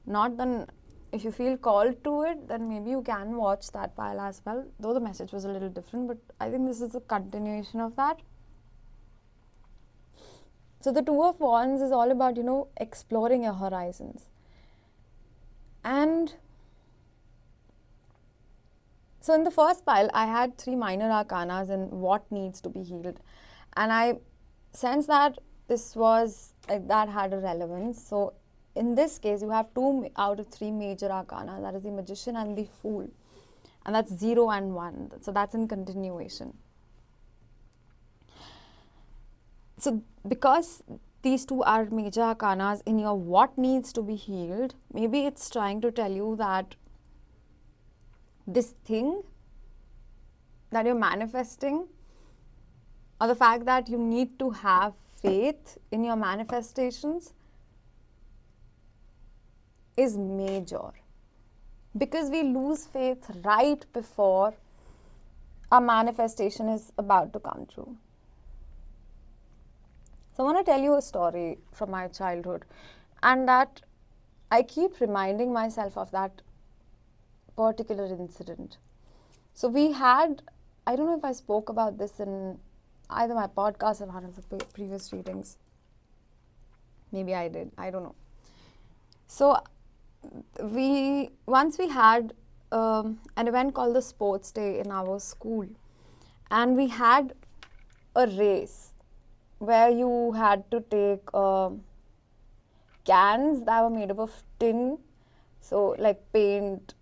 not, then if you feel called to it, then maybe you can watch that pile as well, though the message was a little different, but I think this is a continuation of that. So the Two of Wands is all about, exploring your horizons. And so in the first pile, I had 3 minor arcanas and what needs to be healed. And I sense that this was, like, that had a relevance. So in this case, you have 2 out of 3 major arcana, that is the Magician and the Fool. And that's 0 and 1. So that's in continuation. So because these 2 are major arcanas in your what needs to be healed, maybe it's trying to tell you that this thing that you're manifesting, or the fact that you need to have faith in your manifestations, is major. Because we lose faith right before our manifestation is about to come true. So I want to tell you a story from my childhood, and that I keep reminding myself of that particular incident. So we had, I don't know if I spoke about this in either my podcast or one of the previous readings. Maybe I did, I don't know. So once we had an event called the Sports Day in our school, and we had a race where you had to take cans that were made up of tin, so like paint,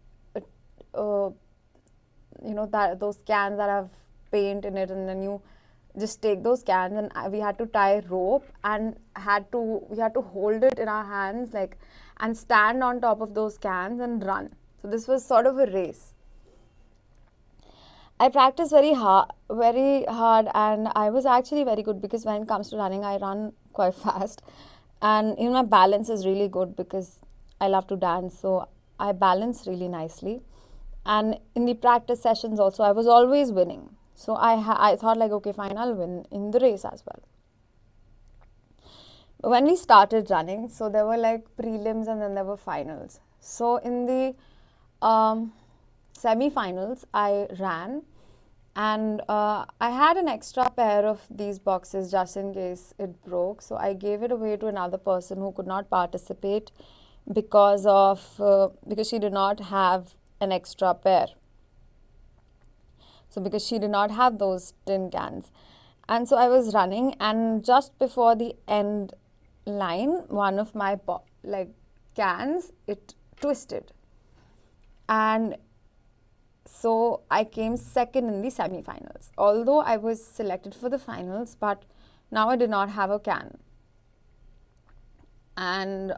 that those cans that have paint in it, and then you just take those cans, and we had to tie rope, and we had to hold it in our hands, like, and stand on top of those cans and run. So this was sort of a race. I practiced very hard, and I was actually very good, because when it comes to running, I run quite fast, and my balance is really good because I love to dance, so I balance really nicely. And in the practice sessions also, I was always winning. So I thought, like, okay, fine, I'll win in the race as well. But when we started running, so there were like prelims and then there were finals. So in the semi-finals, I ran, and I had an extra pair of these boxes just in case it broke. So I gave it away to another person who could not participate because she did not have an extra pair. So because she did not have those tin cans. And so I was running, and just before the end line, one of my cans, it twisted. And so I came second in the semi-finals. Although I was selected for the finals, but now I did not have a can. And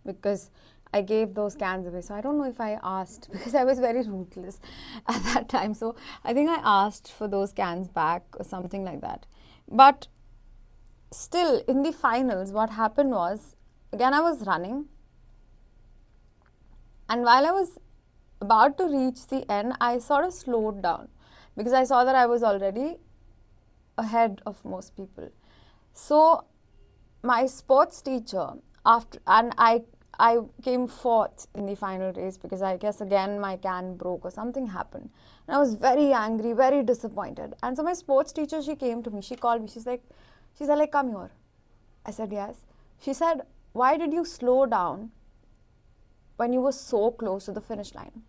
because I gave those cans away. So I don't know if I asked, because I was very ruthless at that time. So I think I asked for those cans back or something like that. But still, in the finals, what happened was, again, I was running. And while I was about to reach the end, I sort of slowed down because I saw that I was already ahead of most people. So my sports teacher, I came fourth in the final race because I guess again my can broke or something happened. And I was very angry, very disappointed. And so my sports teacher, she came to me, she called me, she said, come here. I said, yes. She said, why did you slow down when you were so close to the finish line?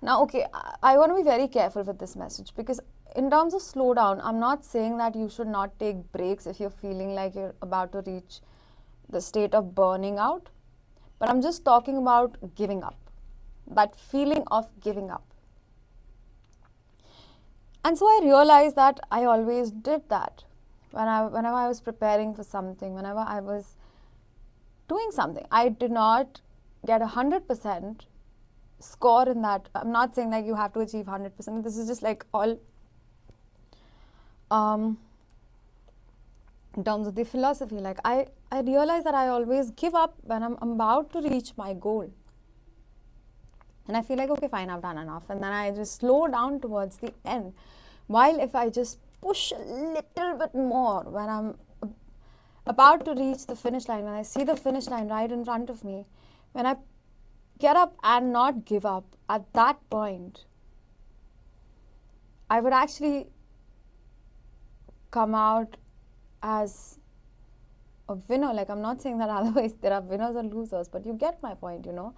Now, okay, I want to be very careful with this message, because in terms of slow down, I'm not saying that you should not take breaks if you're feeling like you're about to reach the state of burning out, but I'm just talking about giving up, that feeling of giving up. And so I realized that I always did that whenever I was preparing for something, whenever I was doing something. I did not get 100% score in that. I'm not saying like you have to achieve 100%. This is just like all in terms of the philosophy. Like I realize that I always give up when I'm about to reach my goal. And I feel like, okay, fine, I've done enough. And then I just slow down towards the end. While if I just push a little bit more when I'm about to reach the finish line, when I see the finish line right in front of me, when I get up and not give up, at that point, I would actually come out as a winner. Like, I'm not saying that otherwise there are winners or losers, but you get my point, you know.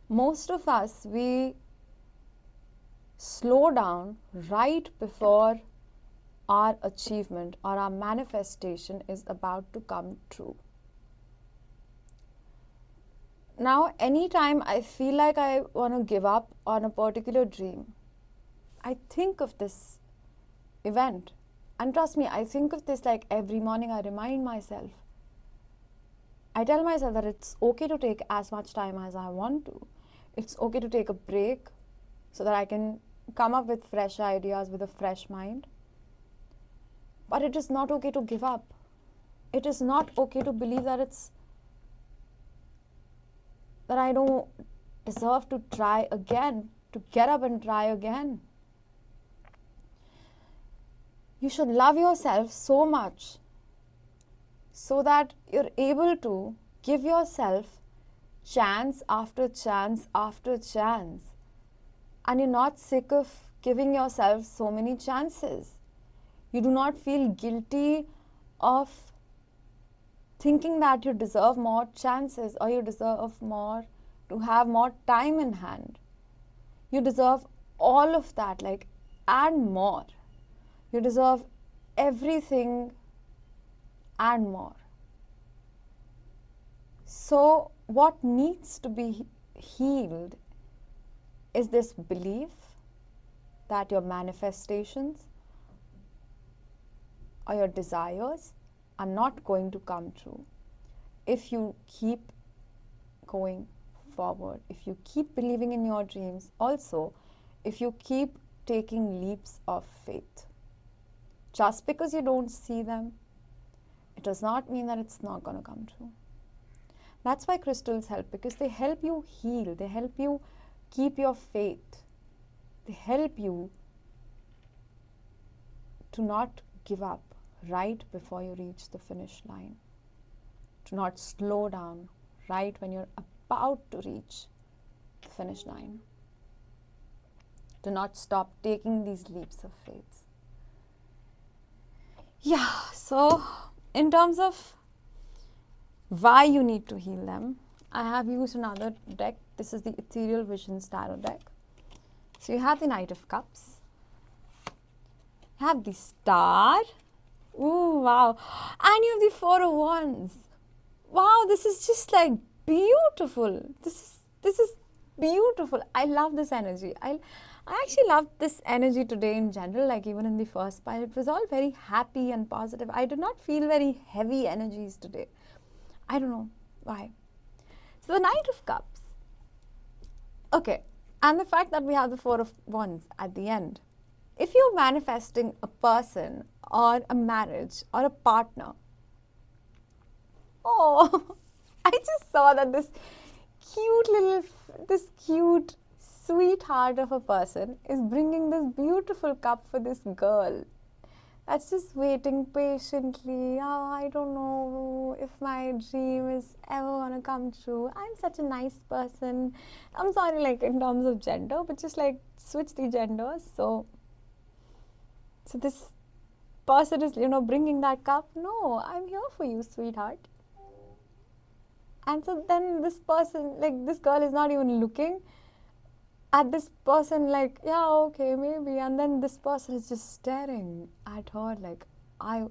Most of us, we slow down right before our achievement or our manifestation is about to come true. Now, anytime I feel like I want to give up on a particular dream, I think of this event. And trust me, I think of this like every morning. I remind myself. I tell myself that it's okay to take as much time as I want to. It's okay to take a break so that I can come up with fresh ideas with a fresh mind. But it is not okay to give up. It is not okay to believe that I don't deserve to try again, to get up and try again. You should love yourself so much so that you're able to give yourself chance after chance after chance. And you're not sick of giving yourself so many chances. You do not feel guilty of thinking that you deserve more chances or you deserve more, to have more time in hand. You deserve all of that, like, and more. You deserve everything and more. So what needs to be healed is this belief that your manifestations or your desires are not going to come true if you keep going forward, if you keep believing in your dreams, also if you keep taking leaps of faith. Just because you don't see them, it does not mean that it's not going to come true. That's why crystals help, because they help you heal, they help you keep your faith, they help you to not give up right before you reach the finish line, to not slow down right when you're about to reach the finish line, to not stop taking these leaps of faith. Yeah, so in terms of why you need to heal them, I have used another deck. This is the Ethereal Visions Tarot deck. So you have the Knight of Cups, you have the Star, ooh, wow, and you have the Four of Wands. Wow, this is just like beautiful. This is beautiful. I love this energy. I actually love this energy today in general, like even in the first part. It was all very happy and positive. I did not feel very heavy energies today. I don't know why. So the Knight of Cups. Okay, and the fact that we have the Four of Wands at the end. If you're manifesting a person or a marriage or a partner, oh, I just saw that this cute sweetheart of a person is bringing this beautiful cup for this girl that's just waiting patiently. Oh, I don't know if my dream is ever gonna come true. I'm such a nice person. I'm sorry, like in terms of gender, but just like switch the genders. So this person is, bringing that cup. No, I'm here for you, sweetheart. And so then this person, like this girl is not even looking at this person like, yeah, okay, maybe. And then this person is just staring at her like, and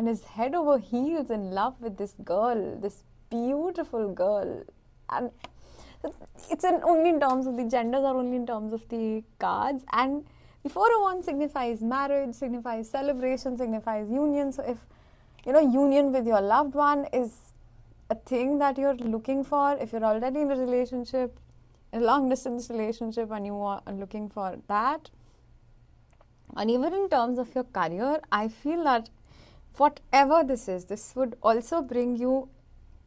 is head over heels in love with this girl, this beautiful girl. And it's only in terms of the genders, or only in terms of the cards. And the Four of Wands signifies marriage, signifies celebration, signifies union. So if, union with your loved one is a thing that you're looking for, if you're already in a relationship, a long distance relationship, and you are looking for that, and even in terms of your career, I feel that whatever this is, this would also bring you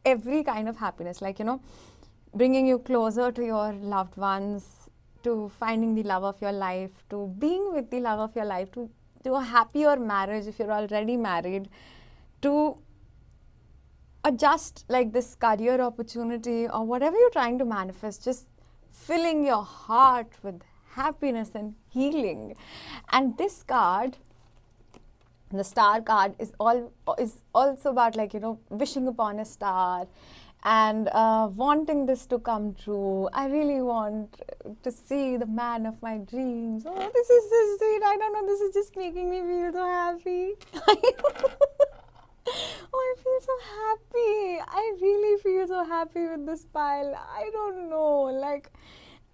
every kind of happiness, like, you know, bringing you closer to your loved ones, to finding the love of your life, to being with the love of your life, to a happier marriage if you're already married, to just like this career opportunity or whatever you're trying to manifest, just filling your heart with happiness and healing. And this card, the star card, is also about, like, you know, wishing upon a star and wanting this to come true. I really want to see the man of my dreams. Oh, this is so sweet. I don't know, this is just making me feel so happy. Oh, I feel so happy. I really feel so happy with this pile. I don't know, like,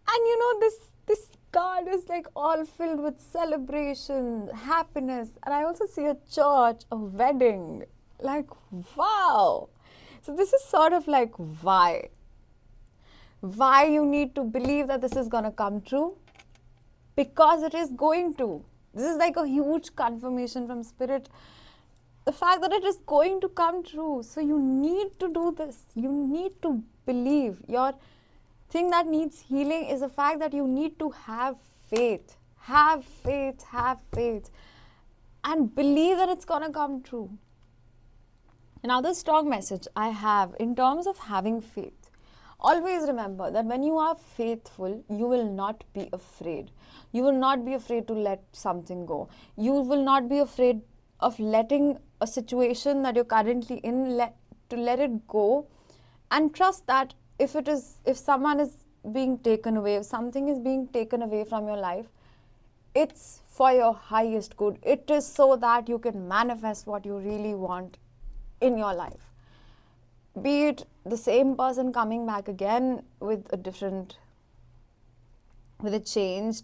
and you know, this card is like all filled with celebration, happiness, and I also see a church, a wedding. Like, wow. So this is sort of like why you need to believe that this is gonna come true, because it is going to. This is like a huge confirmation from spirit, the fact that it is going to come true. So you need to do this. You need to believe. Your thing that needs healing is the fact that you need to have faith. Have faith, and believe that it's gonna come true. Another strong message I have in terms of having faith: always remember that when you are faithful, you will not be afraid. You will not be afraid to let something go. You will not be afraid of letting a situation that you're currently in, to let it go, and trust that if someone is being taken away, if something is being taken away from your life, it's for your highest good. It is so that you can manifest what you really want in your life. Be it the same person coming back again with a change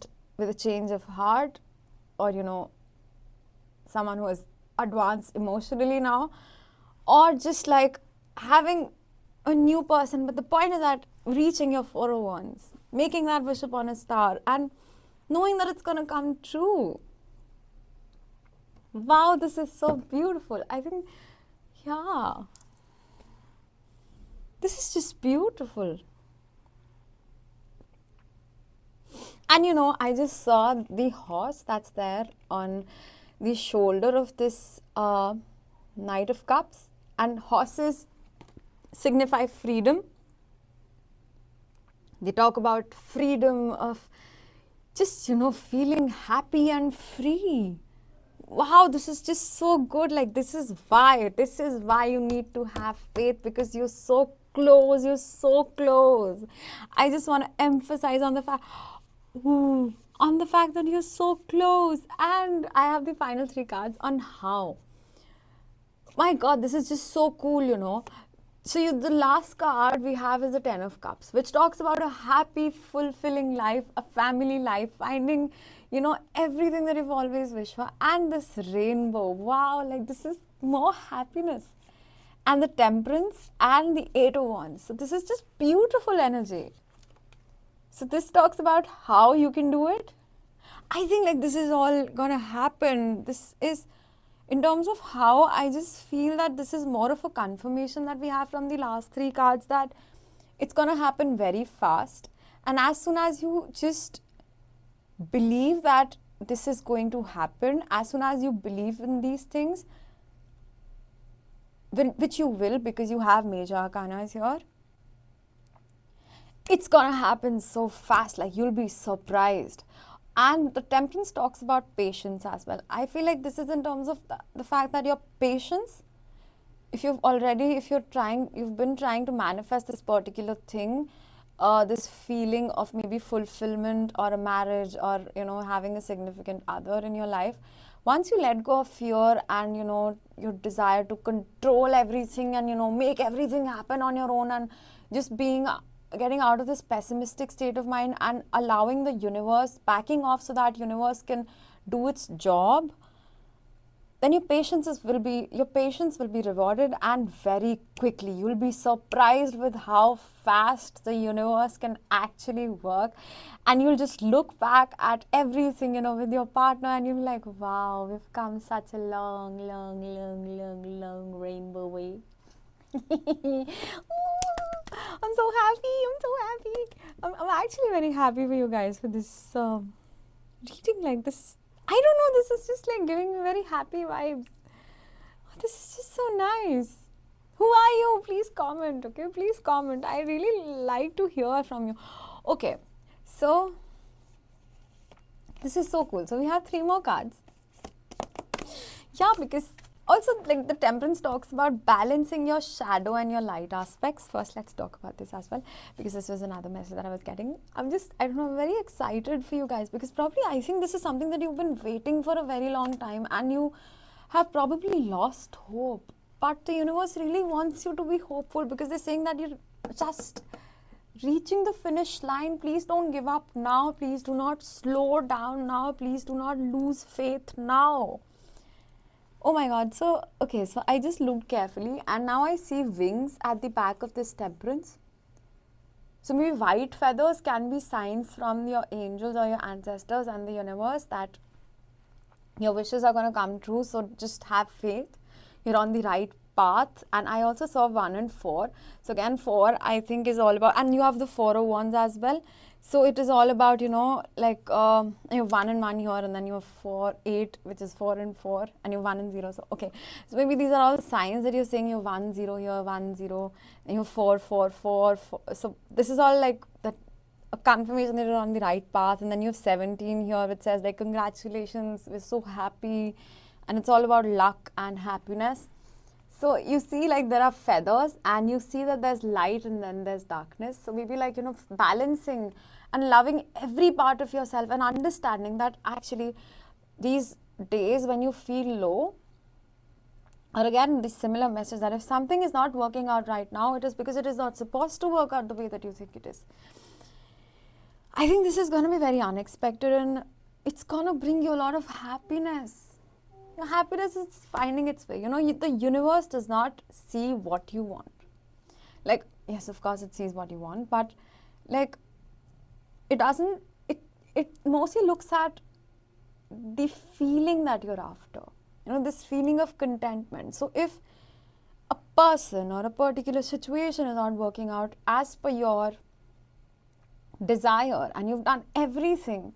of heart, or, you know, someone who is advanced emotionally now, or just like having a new person. But the point is that reaching your 401s, making that wish upon a star, and knowing that it's gonna come true. Wow, this is so beautiful. I think, yeah, this is just beautiful. And you know, I just saw the horse that's there on the shoulder of this Knight of Cups, and horses signify freedom. They talk about freedom of just, you know, feeling happy and free. Wow, this is just so good. Like, this is why you need to have faith, because you're so close. I just want to emphasize on the fact that you're so close. And I have the final 3 cards on how. My God, this is just so cool, you know. So the last card we have is the 10 of Cups, which talks about a happy, fulfilling life, a family life, finding, you know, everything that you've always wished for. And this rainbow, wow, like, this is more happiness. And the Temperance and the 8 of Wands. So this is just beautiful energy. So this talks about how you can do it. I think, like, this is all gonna happen. This is, in terms of how, I just feel that this is more of a confirmation that we have from the last 3 cards, that it's gonna happen very fast. And as soon as you just believe that this is going to happen, as soon as you believe in these things, which you will, because you have major arcanas here, it's gonna happen so fast, like, you'll be surprised. And the Temperance talks about patience as well. I feel like this is in terms of the fact that your patience, if you've been trying to manifest this particular thing, this feeling of maybe fulfillment or a marriage, or, you know, having a significant other in your life, once you let go of fear and, you know, your desire to control everything and, you know, make everything happen on your own, and just getting out of this pessimistic state of mind and allowing the universe, backing off so that universe can do its job, then your patience will be rewarded, and very quickly. You'll be surprised with how fast the universe can actually work, and you'll just look back at everything, with your partner, and you'll be like, wow, we've come such a long rainbow way. I'm so happy. I'm actually very happy for you guys for this reading like this. I don't know, this is just like giving me very happy vibes. This is just so nice. Who are you? Please comment, okay? Please comment. I really like to hear from you. Okay, so this is so cool. So we have 3 more cards. Yeah, because also like the Temperance talks about balancing your shadow and your light aspects. First, let's talk about this as well, because this was another message that I was getting. I don't know, I'm very excited for you guys, because probably I think this is something that you've been waiting for a very long time, and you have probably lost hope. But the universe really wants you to be hopeful, because they're saying that you're just reaching the finish line. Please don't give up now. Please do not slow down now. Please do not lose faith now. Oh my god, so okay, so I just looked carefully, and now I see wings at the back of this Temperance. So maybe white feathers can be signs from your angels or your ancestors and the universe that your wishes are going to come true. So just have faith. You're on the right path. And I also saw 1 and 4. So again, 4 I think is all about, and you have the 4 of Wands as well. So it is all about, like you have 1 and 1 here, and then you have 4, 8, which is 4 and 4, and you have 1 and 0. So okay, so maybe these are all signs that you're saying. You have 1, 0 here, 1, 0, and you have 4, 4, 4, 4. So this is all like that, a confirmation that you're on the right path. And then you have 17 here, which says like, congratulations, we're so happy, and it's all about luck and happiness. So you see like there are feathers, and you see that there's light and then there's darkness. So maybe like, balancing and loving every part of yourself, and understanding that actually these days when you feel low, or again this similar message that if something is not working out right now, it is because it is not supposed to work out the way that you think it is. I think this is going to be very unexpected, and it's going to bring you a lot of happiness. Your happiness is finding its way. The universe does not see what you want. Like, yes, of course it sees what you want, but like, it doesn't, it mostly looks at the feeling that you're after. This feeling of contentment. So if a person or a particular situation is not working out as per your desire, and you've done everything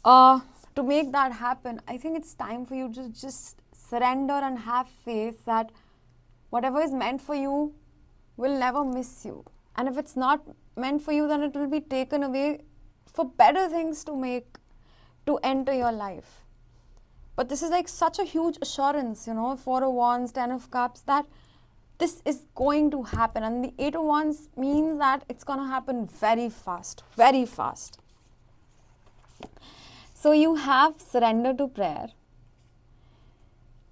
to make that happen, I think it's time for you to just surrender and have faith that whatever is meant for you will never miss you. And if it's not meant for you, then it will be taken away for better things to enter your life. But this is like such a huge assurance, 4 of Wands, 10 of Cups, that this is going to happen. And the 8 of Wands means that it's going to happen very fast, very fast. So you have surrender to prayer.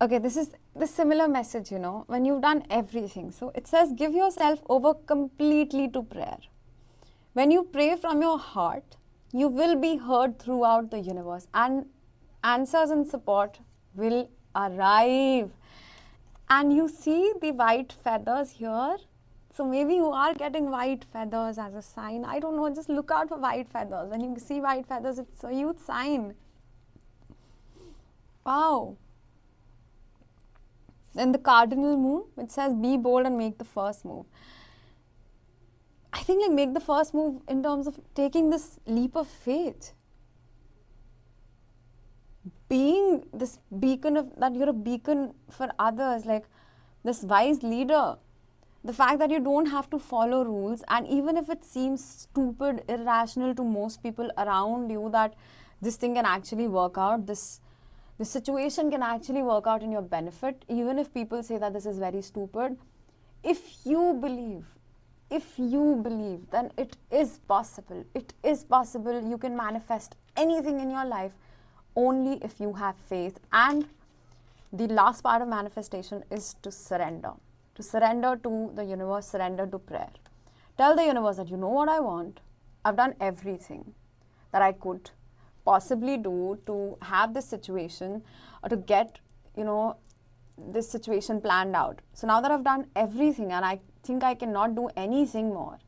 Okay, this is the similar message, when you've done everything. So it says, give yourself over completely to prayer. When you pray from your heart, you will be heard throughout the universe, and answers and support will arrive. And you see the white feathers here. So maybe you are getting white feathers as a sign. I don't know, just look out for white feathers. When you see white feathers, it's a huge sign. Wow. Then the cardinal moon, which says be bold and make the first move. I think like make the first move in terms of taking this leap of faith. Being this beacon that you're a beacon for others, like this wise leader. The fact that you don't have to follow rules, and even if it seems stupid, irrational to most people around you, that this thing can actually work out, this situation can actually work out in your benefit, even if people say that this is very stupid. If you believe, then it is possible. It is possible. You can manifest anything in your life only if you have faith. And the last part of manifestation is to surrender. To surrender to the universe, surrender to prayer. Tell the universe that you know what I want. I've done everything that I could possibly do to have this situation, or to get, this situation planned out. So now that I've done everything and I think I cannot do anything more,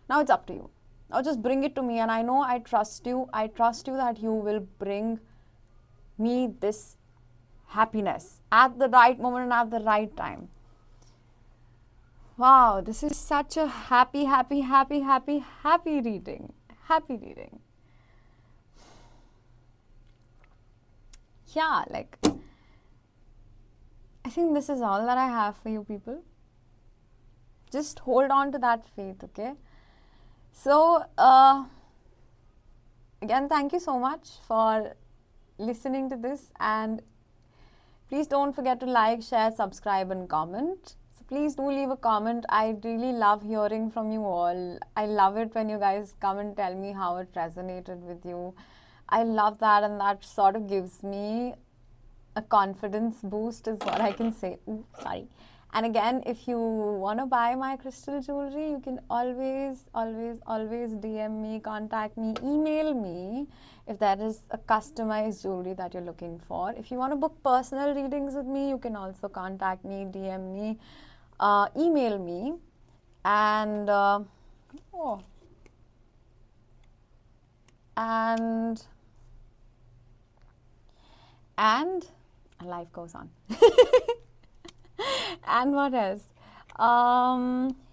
now it's up to you. Now just bring it to me, and I know I trust you. I trust you that you will bring me this happiness at the right moment and at the right time. Wow, this is such a happy reading. Happy reading. Yeah, like, I think this is all that I have for you people. Just hold on to that faith, okay? So, again, thank you so much for listening to this, and please don't forget to like, share, subscribe and comment. So please do leave a comment. I really love hearing from you all. I love it when you guys come and tell me how it resonated with you. I love that, and that sort of gives me a confidence boost is what I can say. Ooh, sorry. And again, if you want to buy my crystal jewelry, you can always DM me, contact me, email me if there is a customized jewelry that you're looking for. If you want to book personal readings with me, you can also contact me, DM me, email me. And life goes on. And what else?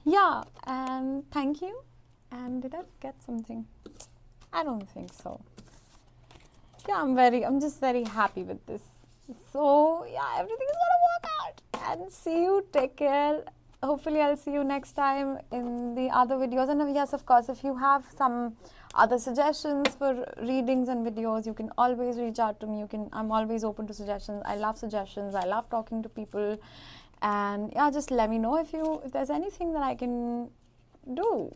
Yeah, and thank you. And did I forget something? I don't think so. Yeah, I'm just very happy with this. So yeah, everything is gonna work out. And see you. Take care. Hopefully I'll see you next time in the other videos. And yes, of course, if you have some other suggestions for readings and videos, you can always reach out to me. I'm always open to suggestions. I love suggestions. I love talking to people. And yeah, just let me know if there's anything that I can do.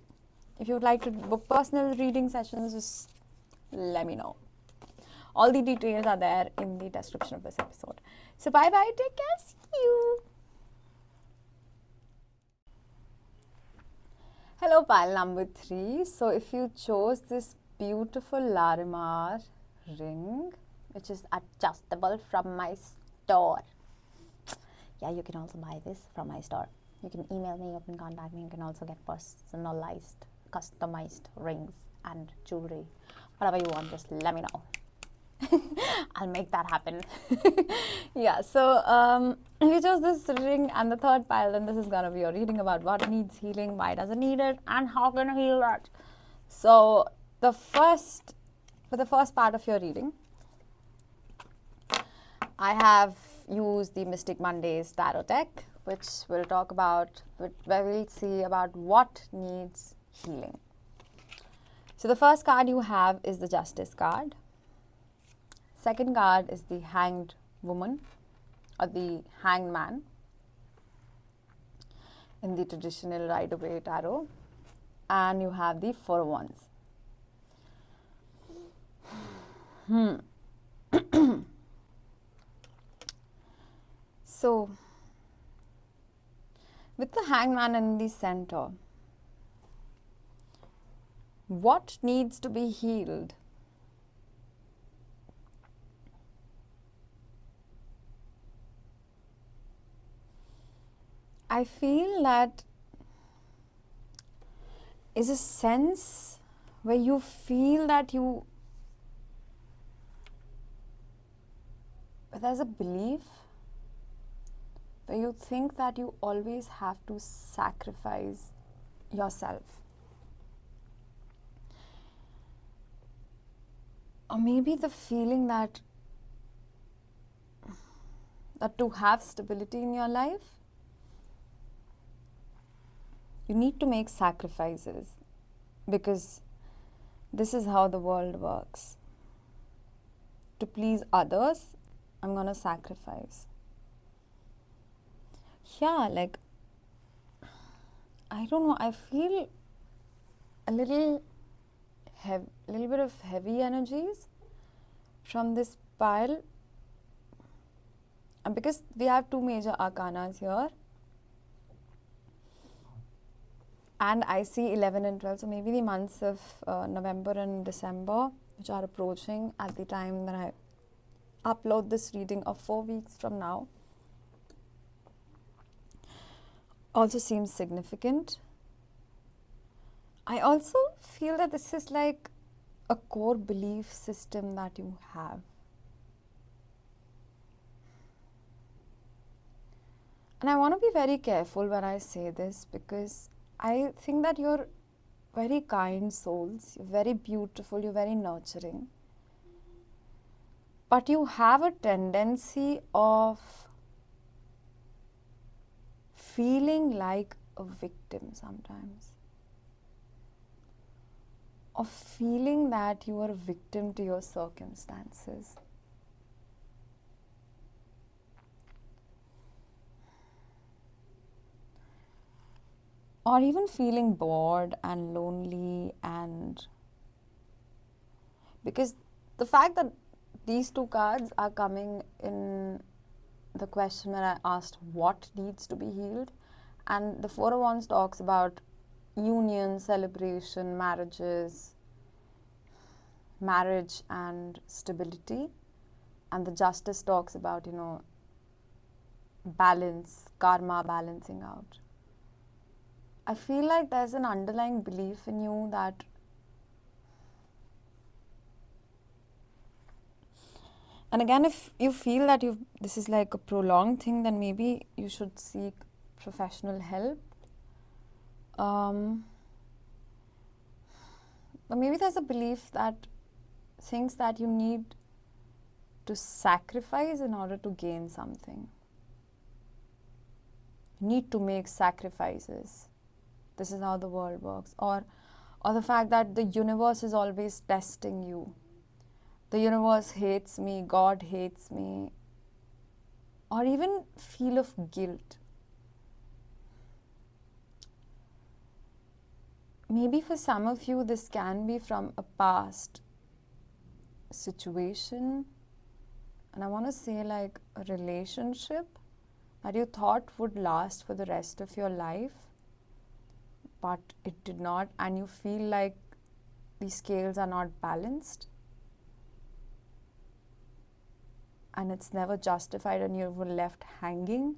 If you would like to book personal reading sessions, just let me know. All the details are there in the description of this episode. So bye bye, take care, see you. Hello, pile number 3. So if you chose this beautiful Larimar ring, which is adjustable from my store. Yeah, you can also buy this from my store. You can email me, you can contact me, you can also get personalized, customized rings and jewelry. Whatever you want, just let me know. I'll make that happen. Yeah, so if you chose this ring and the third pile, then this is going to be a reading about what needs healing, why does it need it, and how can I heal that. So for the first part of your reading, I have used the Mystic Mondays Tarot deck, which we'll talk about, where we'll see about what needs healing. So the first card you have is the Justice card. Second card is the Hanged Woman or the Hanged Man in the traditional Rider-Waite tarot. And you have the Four of Wands. So, with the Hanged Man in the center, what needs to be healed? I feel that is a sense where you feel that there's a belief where you think that you always have to sacrifice yourself. Or maybe the feeling that to have stability in your life, you need to make sacrifices, because this is how the world works. To please others, I'm going to sacrifice. Yeah, like, I don't know, I feel a little bit of heavy energies from this pile. And because we have two major arcanas here, and I see 11 and 12, so maybe the months of November and December, which are approaching at the time that upload this reading of 4 weeks from now also seems significant. I also feel that this is like a core belief system that you have. And I want to be very careful when I say this, because I think that you're very kind souls, you're very beautiful, you're very nurturing. But you have a tendency of feeling like a victim sometimes. Of feeling that you are a victim to your circumstances. Or even feeling bored and lonely, and because the fact that these 2 cards are coming in the question when I asked what needs to be healed, and the 4 of Wands talks about union, celebration, marriage and stability, and the Justice talks about, balance, karma, balancing out. I feel like there's an underlying belief in you that and again, if you feel that this is like a prolonged thing, then maybe you should seek professional help. But maybe there's a belief that things that you need to sacrifice in order to gain something. You need to make sacrifices. This is how the world works. Or the fact that the universe is always testing you. The universe hates me, God hates me. Or even feel of guilt. Maybe for some of you, this can be from a past situation. And I want to say like a relationship that you thought would last for the rest of your life. But it did not, and you feel like the scales are not balanced. And it's never justified, and you were left hanging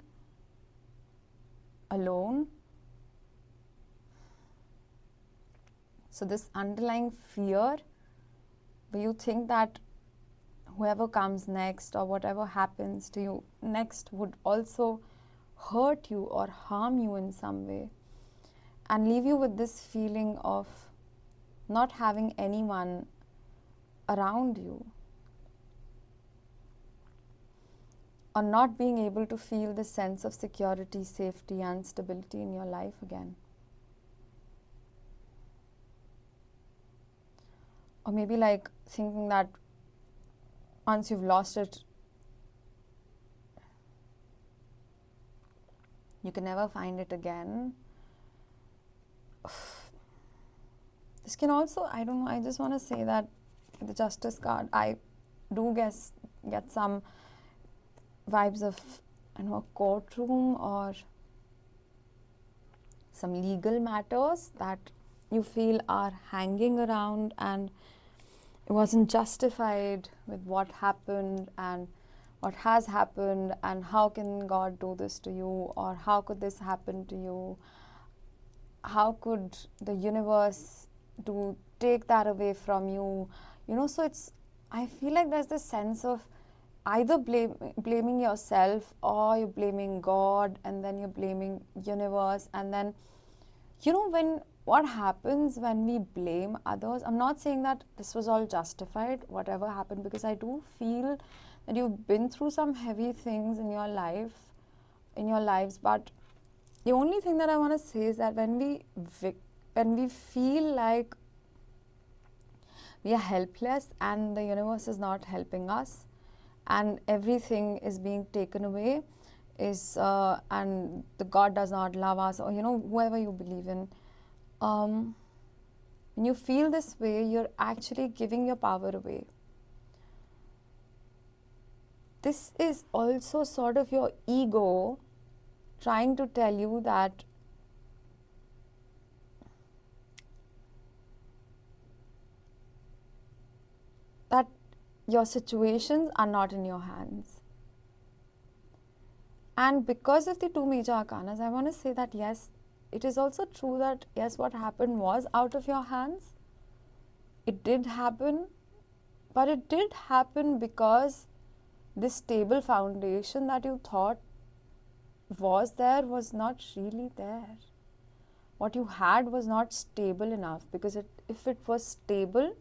alone. So this underlying fear, where you think that whoever comes next or whatever happens to you next would also hurt you or harm you in some way, and leave you with this feeling of not having anyone around you, or not being able to feel the sense of security, safety and stability in your life again. Or maybe like thinking that once you've lost it, you can never find it again. This can also, I don't know, I just want to say that the Justice card, I do get some vibes of, a courtroom or some legal matters that you feel are hanging around, and it wasn't justified with what happened and what has happened, and how can God do this to you, or how could this happen to you? How could the universe take that away from you? So I feel like there's this sense of either blaming yourself, or you're blaming God, and then you're blaming universe. And then, what happens when we blame others? I'm not saying that this was all justified, whatever happened, because I do feel that you've been through some heavy things in your lives, but the only thing that I want to say is that when we feel like we are helpless and the universe is not helping us and everything is being taken away, and the God does not love us, or whoever you believe in, when you feel this way, you're actually giving your power away. This is also sort of your ego trying to tell you that your situations are not in your hands. And because of the two major arcanas, I want to say that yes, it is also true that yes, what happened was out of your hands. It did happen, but it did happen because this stable foundation that you thought was there was not really there. What you had was not stable enough, because if it was stable,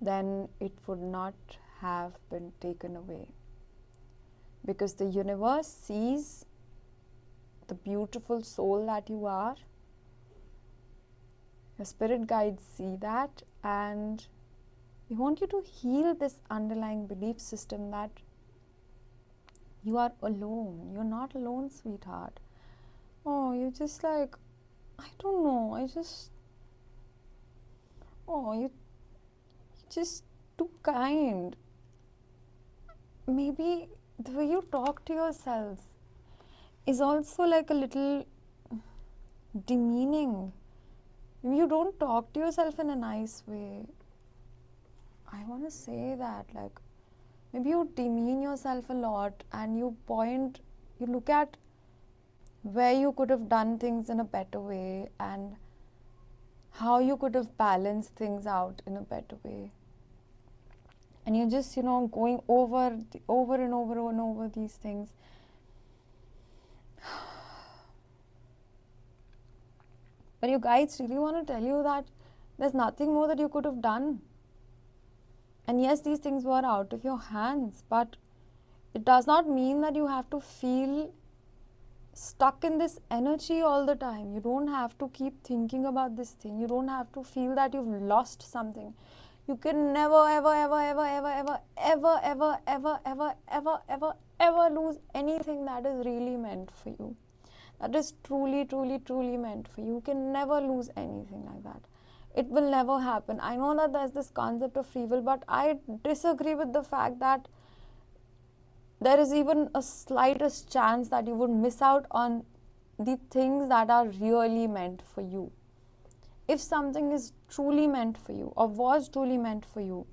then it would not have been taken away. Because the universe sees the beautiful soul that you are. Your spirit guides see that, and they want you to heal this underlying belief system that you are alone. You're not alone, sweetheart. Oh, you're just like, I don't know, you're just too kind. Maybe the way you talk to yourself is also like a little demeaning. You don't talk to yourself in a nice way. I want to say that, like, maybe you demean yourself a lot, and you look at where you could have done things in a better way and how you could have balanced things out in a better way. And you're just, going over and over these things. But you guys really want to tell you that there's nothing more that you could have done. And yes, these things were out of your hands, but it does not mean that you have to feel stuck in this energy all the time. You don't have to keep thinking about this thing. You don't have to feel that you've lost something. You can never, ever lose anything that is really meant for you. That is truly meant for you. You can never lose anything like that. It will never happen. I know that there's this concept of free will, but I disagree with the fact that there is even a slightest chance that you would miss out on the things that are really meant for you. If something is truly meant for you or was truly meant for you,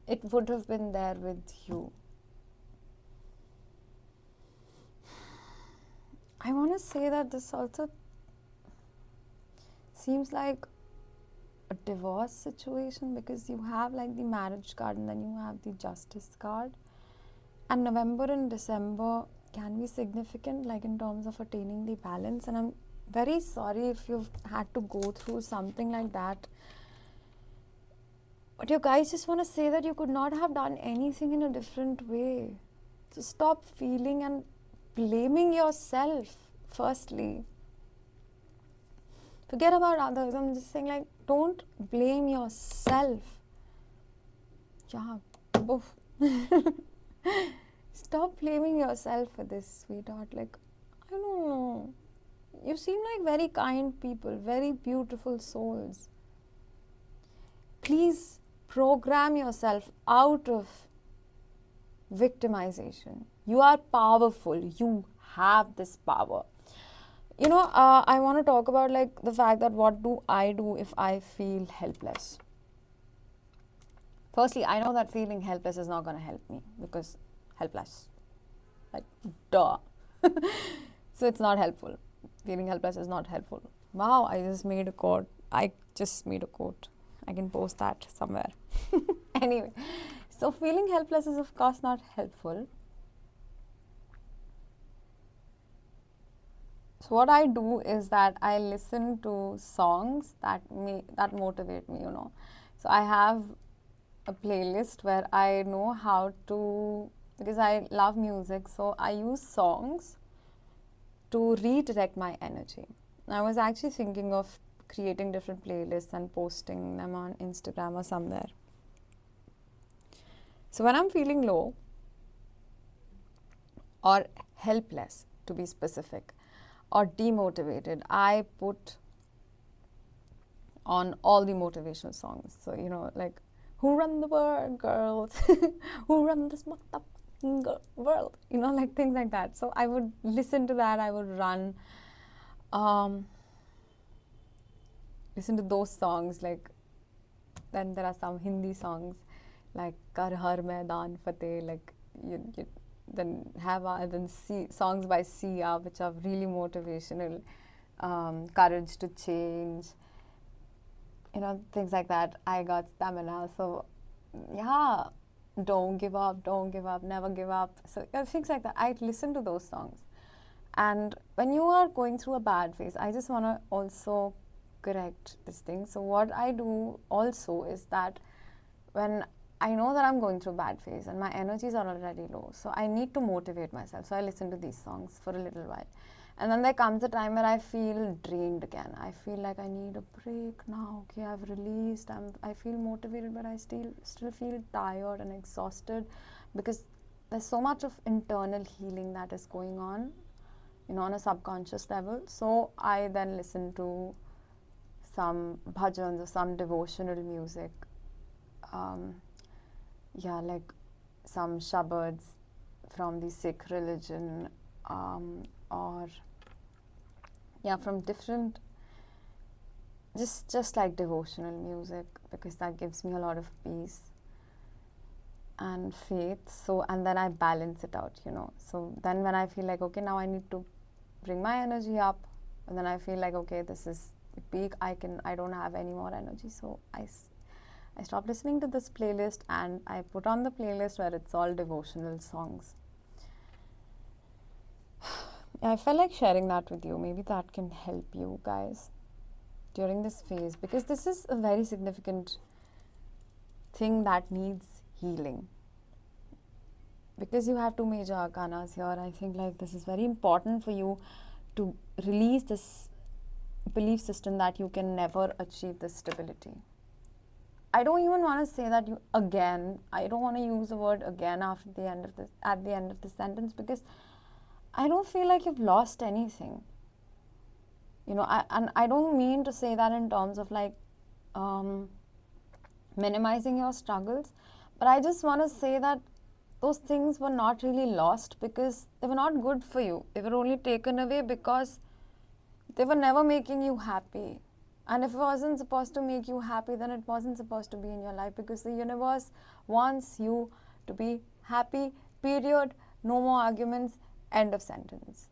it would have been there with you. I want to say that this also seems like a divorce situation, because you have like the marriage card and then you have the justice card. And November and December can be significant, like in terms of attaining the balance. And I'm very sorry if you've had to go through something like that. But you guys just want to say that you could not have done anything in a different way. So stop feeling and blaming yourself, firstly. Forget about others. I'm just saying, like, don't blame yourself. Yeah, boof. Stop blaming yourself for this, sweetheart. Like, I don't know. You seem like very kind people, very beautiful souls. Please program yourself out of victimization. You are powerful. You have this power. I want to talk about like the fact that what do I do if I feel helpless? Firstly, I know that feeling helpless is not going to help me, because helpless, like, duh. So it's not helpful. Feeling helpless is not helpful. Wow, I just made a quote. I can post that somewhere. Anyway, so feeling helpless is of course not helpful. So what I do is that I listen to songs that motivate me, So I have a playlist where I know how to, because I love music, so I use songs to redirect my energy. I was actually thinking of creating different playlists and posting them on Instagram or somewhere. So when I'm feeling low or helpless, to be specific, or demotivated, I put on all the motivational songs. So, like, who run the world, girls? Who run this world? Like things like that. So I would listen to that. I would run, listen to those songs, like then there are some Hindi songs like Kar Har Maidan Fateh, like you then have then songs by Sia, which are really motivational, courage to change, things like that. I got stamina, so yeah, don't give up, never give up. So things like that. I listen to those songs. And when you are going through a bad phase, I just want to also correct this thing. So what I do also is that when I know that I'm going through a bad phase and my energies are already low, so I need to motivate myself. So I listen to these songs for a little while. And then there comes a time where I feel drained again. I feel like I need a break now. Okay, I've released. I feel motivated, but I still feel tired and exhausted because there's so much of internal healing that is going on, on a subconscious level. So I then listen to some bhajans or some devotional music. Like some shabads from the Sikh religion, or from different, just like devotional music, because that gives me a lot of peace and faith. So, and then I balance it out, So then when I feel like, okay, now I need to bring my energy up, and then I feel like, okay, this is the peak, I don't have any more energy, so I stopped listening to this playlist and I put on the playlist where it's all devotional songs. I felt like sharing that with you. Maybe that can help you guys during this phase, because this is a very significant thing that needs healing. Because you have two major arcanas here, I think like this is very important for you to release this belief system that you can never achieve this stability. I don't even want to say that I don't want to use the word again at the end of the sentence, because I don't feel like you've lost anything. And I don't mean to say that in terms of like minimizing your struggles, but I just want to say that those things were not really lost because they were not good for you. They were only taken away because they were never making you happy. And if it wasn't supposed to make you happy, then it wasn't supposed to be in your life, because the universe wants you to be happy, period. No more arguments, end of sentence.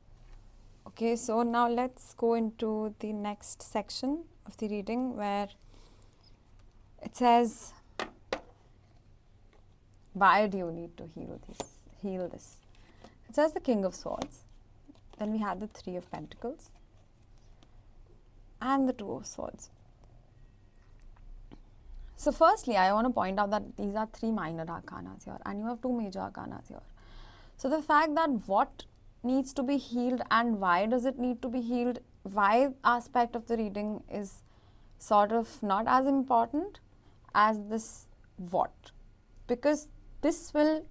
Okay, so now let's go into the next section of the reading where it says, why do you need to heal this? It says the King of Swords. Then we have the Three of Pentacles and the Two of Swords. So firstly, I want to point out that these are three minor arcanas here and you have two major arcanas here. So the fact that what needs to be healed and why does it need to be healed, why aspect of the reading is sort of not as important as this what. Because this will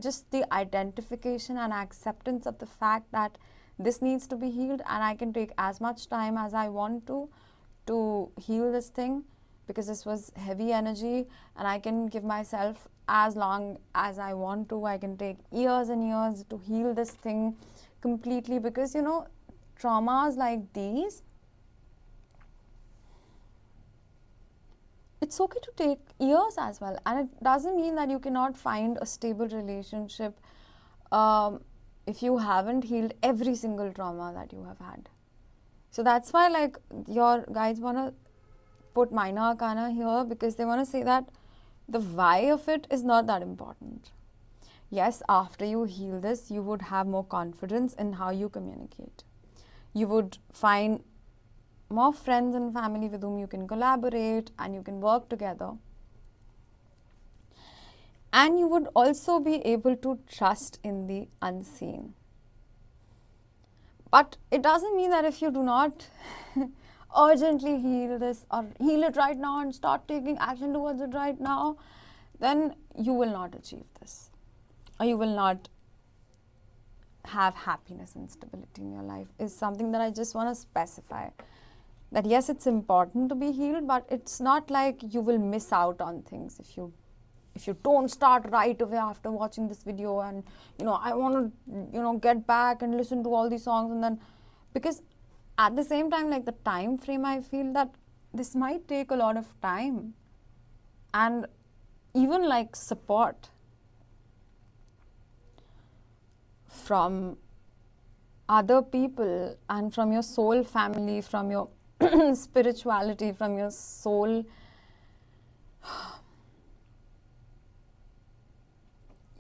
just the identification and acceptance of the fact that this needs to be healed, and I can take as much time as I want to heal this thing, because this was heavy energy, and I can give myself as long as I want to. I can take years and years to heal this thing completely, because traumas like these, it's okay to take years as well, and it doesn't mean that you cannot find a stable relationship if you haven't healed every single trauma that you have had. So that's why like your guides want to put minor arcana here, because they want to say that the why of it is not that important. Yes, after you heal this, you would have more confidence in how you communicate. You would find more friends and family with whom you can collaborate and you can work together. And you would also be able to trust in the unseen. But it doesn't mean that if you do not urgently heal this or heal it right now and start taking action towards it right now, then you will not achieve this. Or you will not have happiness and stability in your life, is something that I just want to specify. That yes, it's important to be healed, but it's not like you will miss out on things if you don't start right away after watching this video and I want to get back and listen to all these songs, and then, because at the same time, like the time frame, I feel that this might take a lot of time. and even like support from other people and from your soul family, from your spirituality, from your soul.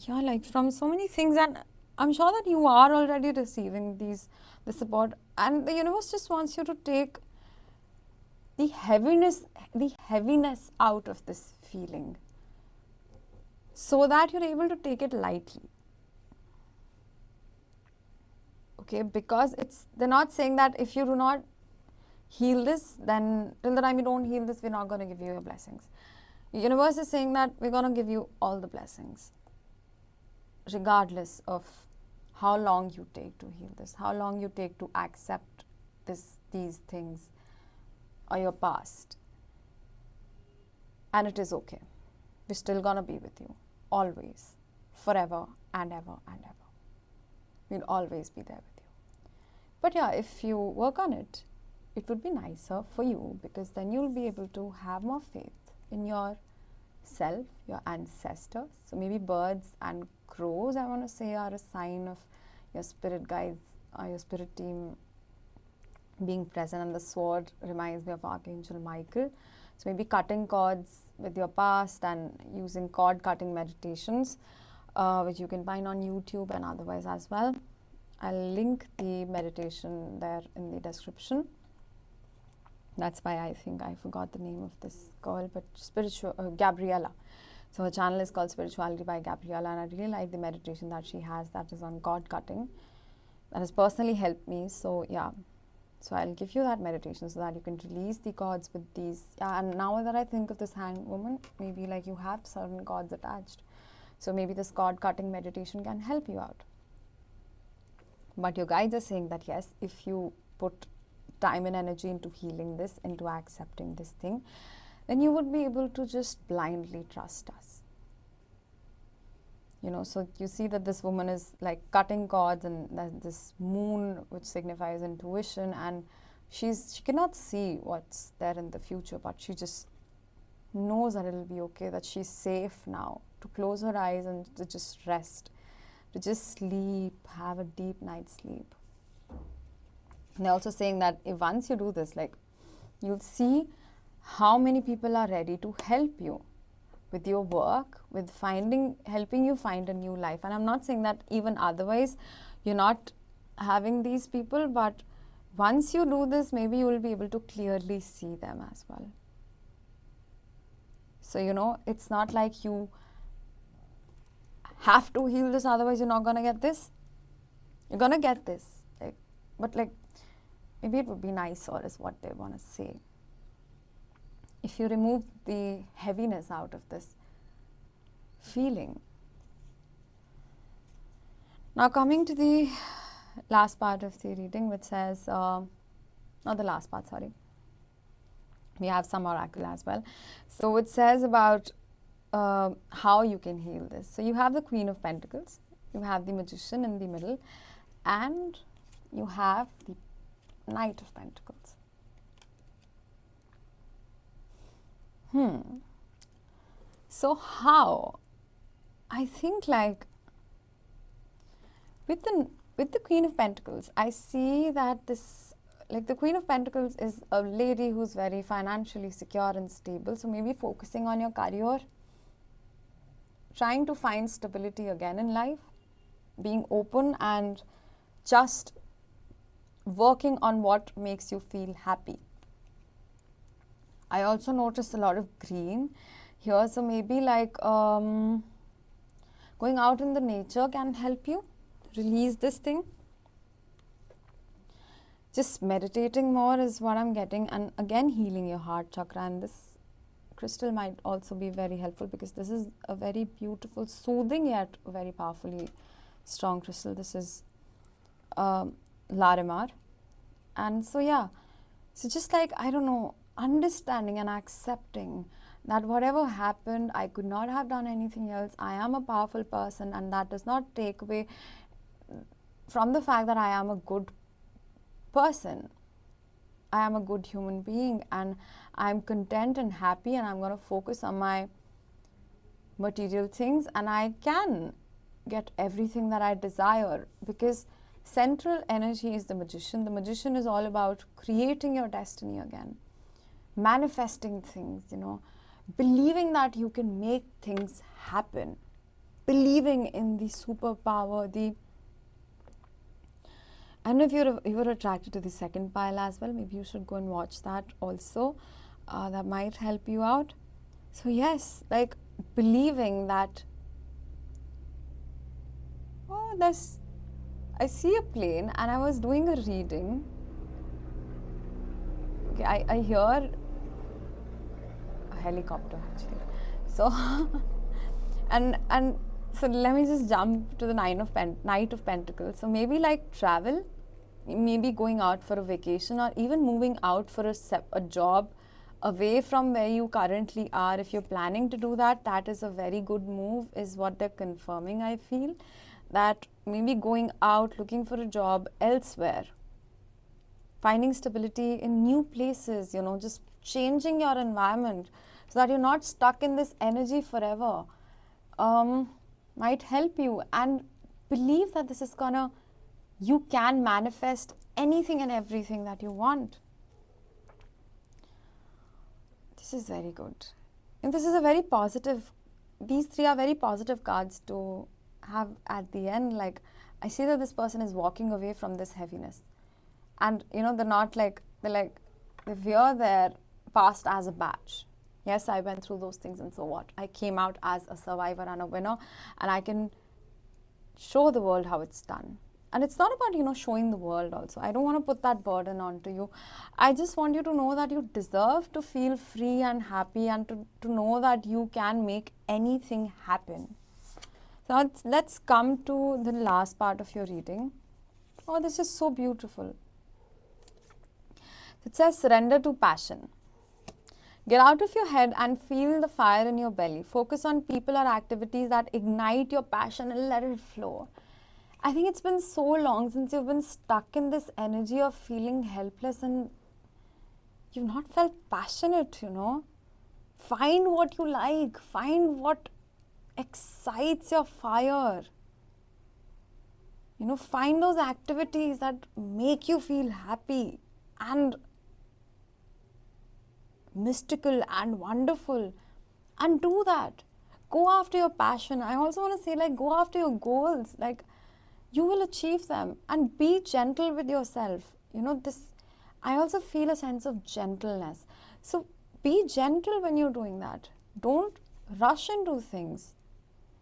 Yeah, like from so many things, and I'm sure that you are already receiving the support, and the universe just wants you to take the heaviness out of this feeling so that you're able to take it lightly. Okay, because they're not saying that if you do not heal this, then till the time you don't heal this, we're not going to give you your blessings. The universe is saying that we're going to give you all the blessings, regardless of how long you take to heal this, how long you take to accept these things or your past. And it is okay. We're still going to be with you, always, forever and ever and ever. We'll always be there with you. But yeah, if you work on it, it would be nicer for you, because then you'll be able to have more faith in yourself, your ancestors. So maybe birds and crows, I want to say, are a sign of your spirit guides or your spirit team being present, and the sword reminds me of Archangel Michael. So maybe cutting cords with your past and using cord cutting meditations, which you can find on YouTube and otherwise as well. I'll link the meditation there in the description. That's why I think I forgot the name of this girl, but Gabriella. So her channel is called Spirituality by Gabriella, and I really like the meditation that she has that is on cord cutting. That has personally helped me. So yeah, so I'll give you that meditation so that you can release the cords with these. Yeah, and now that I think of this hanged woman, maybe like you have certain cords attached. So maybe this cord cutting meditation can help you out. But your guides are saying that yes, if you put time and energy into healing this, into accepting this thing, then you would be able to just blindly trust us. You know, so you see that this woman is like cutting cords, and this moon, which signifies intuition, and she cannot see what's there in the future, but she just knows that it'll be okay, that she's safe now, to close her eyes and to just rest, to just sleep, have a deep night's sleep. And they're also saying that if once you do this, like, you'll see how many people are ready to help you with your work, with helping you find a new life. And I'm not saying that even otherwise you're not having these people, but once you do this, maybe you will be able to clearly see them as well. So, you know, it's not like you have to heal this, otherwise you're not going to get this. You're going to get this. But maybe it would be nicer, is what they want to say, if you remove the heaviness out of this feeling. Now coming to the last part of the reading, which says, not the last part, sorry. We have some oracle as well. So it says about how you can heal this. So you have the Queen of Pentacles, you have the Magician in the middle, and you have the Knight of Pentacles. So how? I think like with the Queen of Pentacles, I see that this, like, the Queen of Pentacles is a lady who's very financially secure and stable. So maybe focusing on your career, trying to find stability again in life, being open and just working on what makes you feel happy. I also noticed a lot of green here, so maybe like going out in the nature can help you release this thing. Just meditating more is what I'm getting, and again healing your heart chakra. And this crystal might also be very helpful, because this is a very beautiful, soothing yet very powerfully strong crystal. This is Larimar. And so yeah, so just like, I don't know, understanding and accepting that whatever happened, I could not have done anything else. I am a powerful person, and that does not take away from the fact that I am a good person. I am a good human being, and I'm content and happy, and I'm going to focus on my material things, and I can get everything that I desire, because central energy is the magician. The magician is all about creating your destiny again, manifesting things, you know, believing that you can make things happen, believing in the superpower, and if you're attracted to the second pile as well, maybe you should go and watch that also. That might help you out. So yes, like believing that, oh, I see a plane, and I was doing a reading. Okay, I hear a helicopter actually. So, and so let me just jump to the Knight of Pentacles. So maybe like travel, maybe going out for a vacation, or even moving out for a job away from where you currently are. If you're planning to do that, that is a very good move, is what they're confirming, I feel. That maybe going out, looking for a job elsewhere, finding stability in new places, you know, just changing your environment so that you're not stuck in this energy forever, might help you. And believe that this is gonna, you can manifest anything and everything that you want. This is very good. And this is a very positive, these three are very positive cards to have at the end. Like, I see that this person is walking away from this heaviness. And, you know, they're not like, they wear their past as a badge. Yes, I went through those things, and so what? I came out as a survivor and a winner, and I can show the world how it's done. And it's not about, you know, showing the world also. I don't want to put that burden onto you. I just want you to know that you deserve to feel free and happy, and to know that you can make anything happen. So let's come to the last part of your reading. Oh, this is so beautiful. It says, surrender to passion. Get out of your head and feel the fire in your belly. Focus on people or activities that ignite your passion and let it flow. I think it's been so long since you've been stuck in this energy of feeling helpless and you've not felt passionate, you know. Find what you like. Find what excites your fire. You know, find those activities that make you feel happy and mystical and wonderful, and do that. Go after your passion. I also want to say, like, go after your goals. Like, you will achieve them, and be gentle with yourself. You know, this, I also feel a sense of gentleness. So be gentle when you're doing that. Don't rush into things.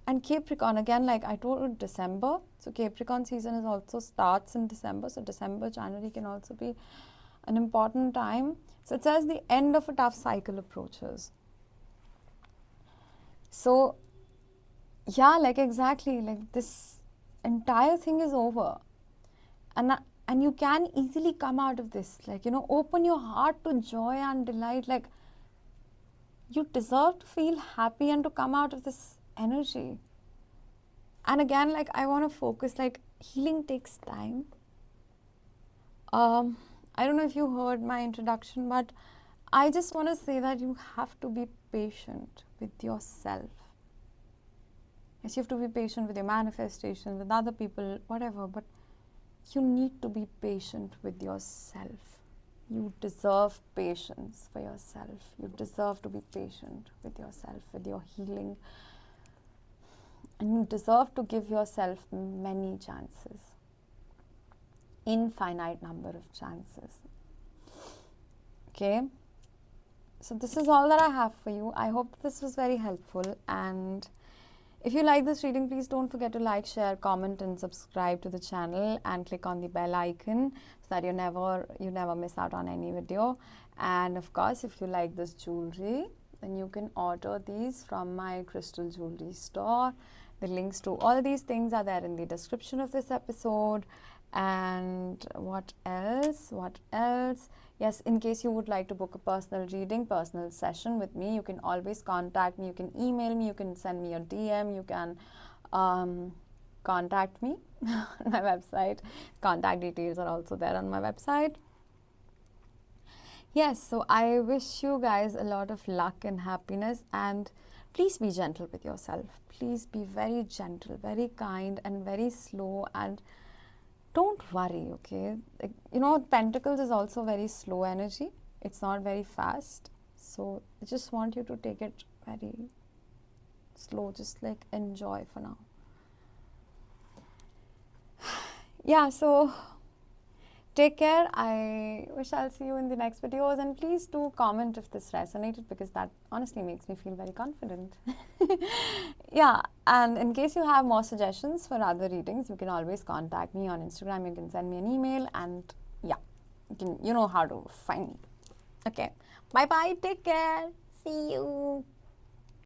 And Capricorn, again, like I told you, December. So Capricorn season is also starts in December. So December, January can also be an important time. So it says the end of a tough cycle approaches. So yeah, like exactly, like this entire thing is over. And you can easily come out of this. Like, you know, open your heart to joy and delight. Like, you deserve to feel happy and to come out of this energy. And again, like, I want to focus, like, healing takes time. I don't know if you heard my introduction, but I just want to say that you have to be patient with yourself. Yes, you have to be patient with your manifestation, with other people, whatever, but you need to be patient with yourself. You deserve patience for yourself. You deserve to be patient with yourself, with your healing. And you deserve to give yourself many chances. Infinite number of chances. Okay? So this is all that I have for you. I hope this was very helpful. And if you like this reading, please don't forget to like, share, comment, and subscribe to the channel, and click on the bell icon so that you never miss out on any video. And of course, if you like this jewelry, then you can order these from my crystal jewelry store. The links to all these things are there in the description of this episode. And what else? Yes, in case you would like to book a personal reading, personal session with me, you can always contact me. You can email me, you can send me a DM, you can contact me on my website. Contact details are also there on my website. Yes, so I wish you guys a lot of luck and happiness, and please be gentle with yourself. Please be very gentle, very kind, and very slow, and don't worry, okay? Like, you know, Pentacles is also very slow energy. It's not very fast. So I just want you to take it very slow, just like enjoy for now. Yeah, so take care. I wish I'll see you in the next videos, and please do comment if this resonated, because that honestly makes me feel very confident. Yeah, and in case you have more suggestions for other readings, you can always contact me on Instagram. You can send me an email, and yeah, you know how to find me. Okay, bye bye, take care, see you.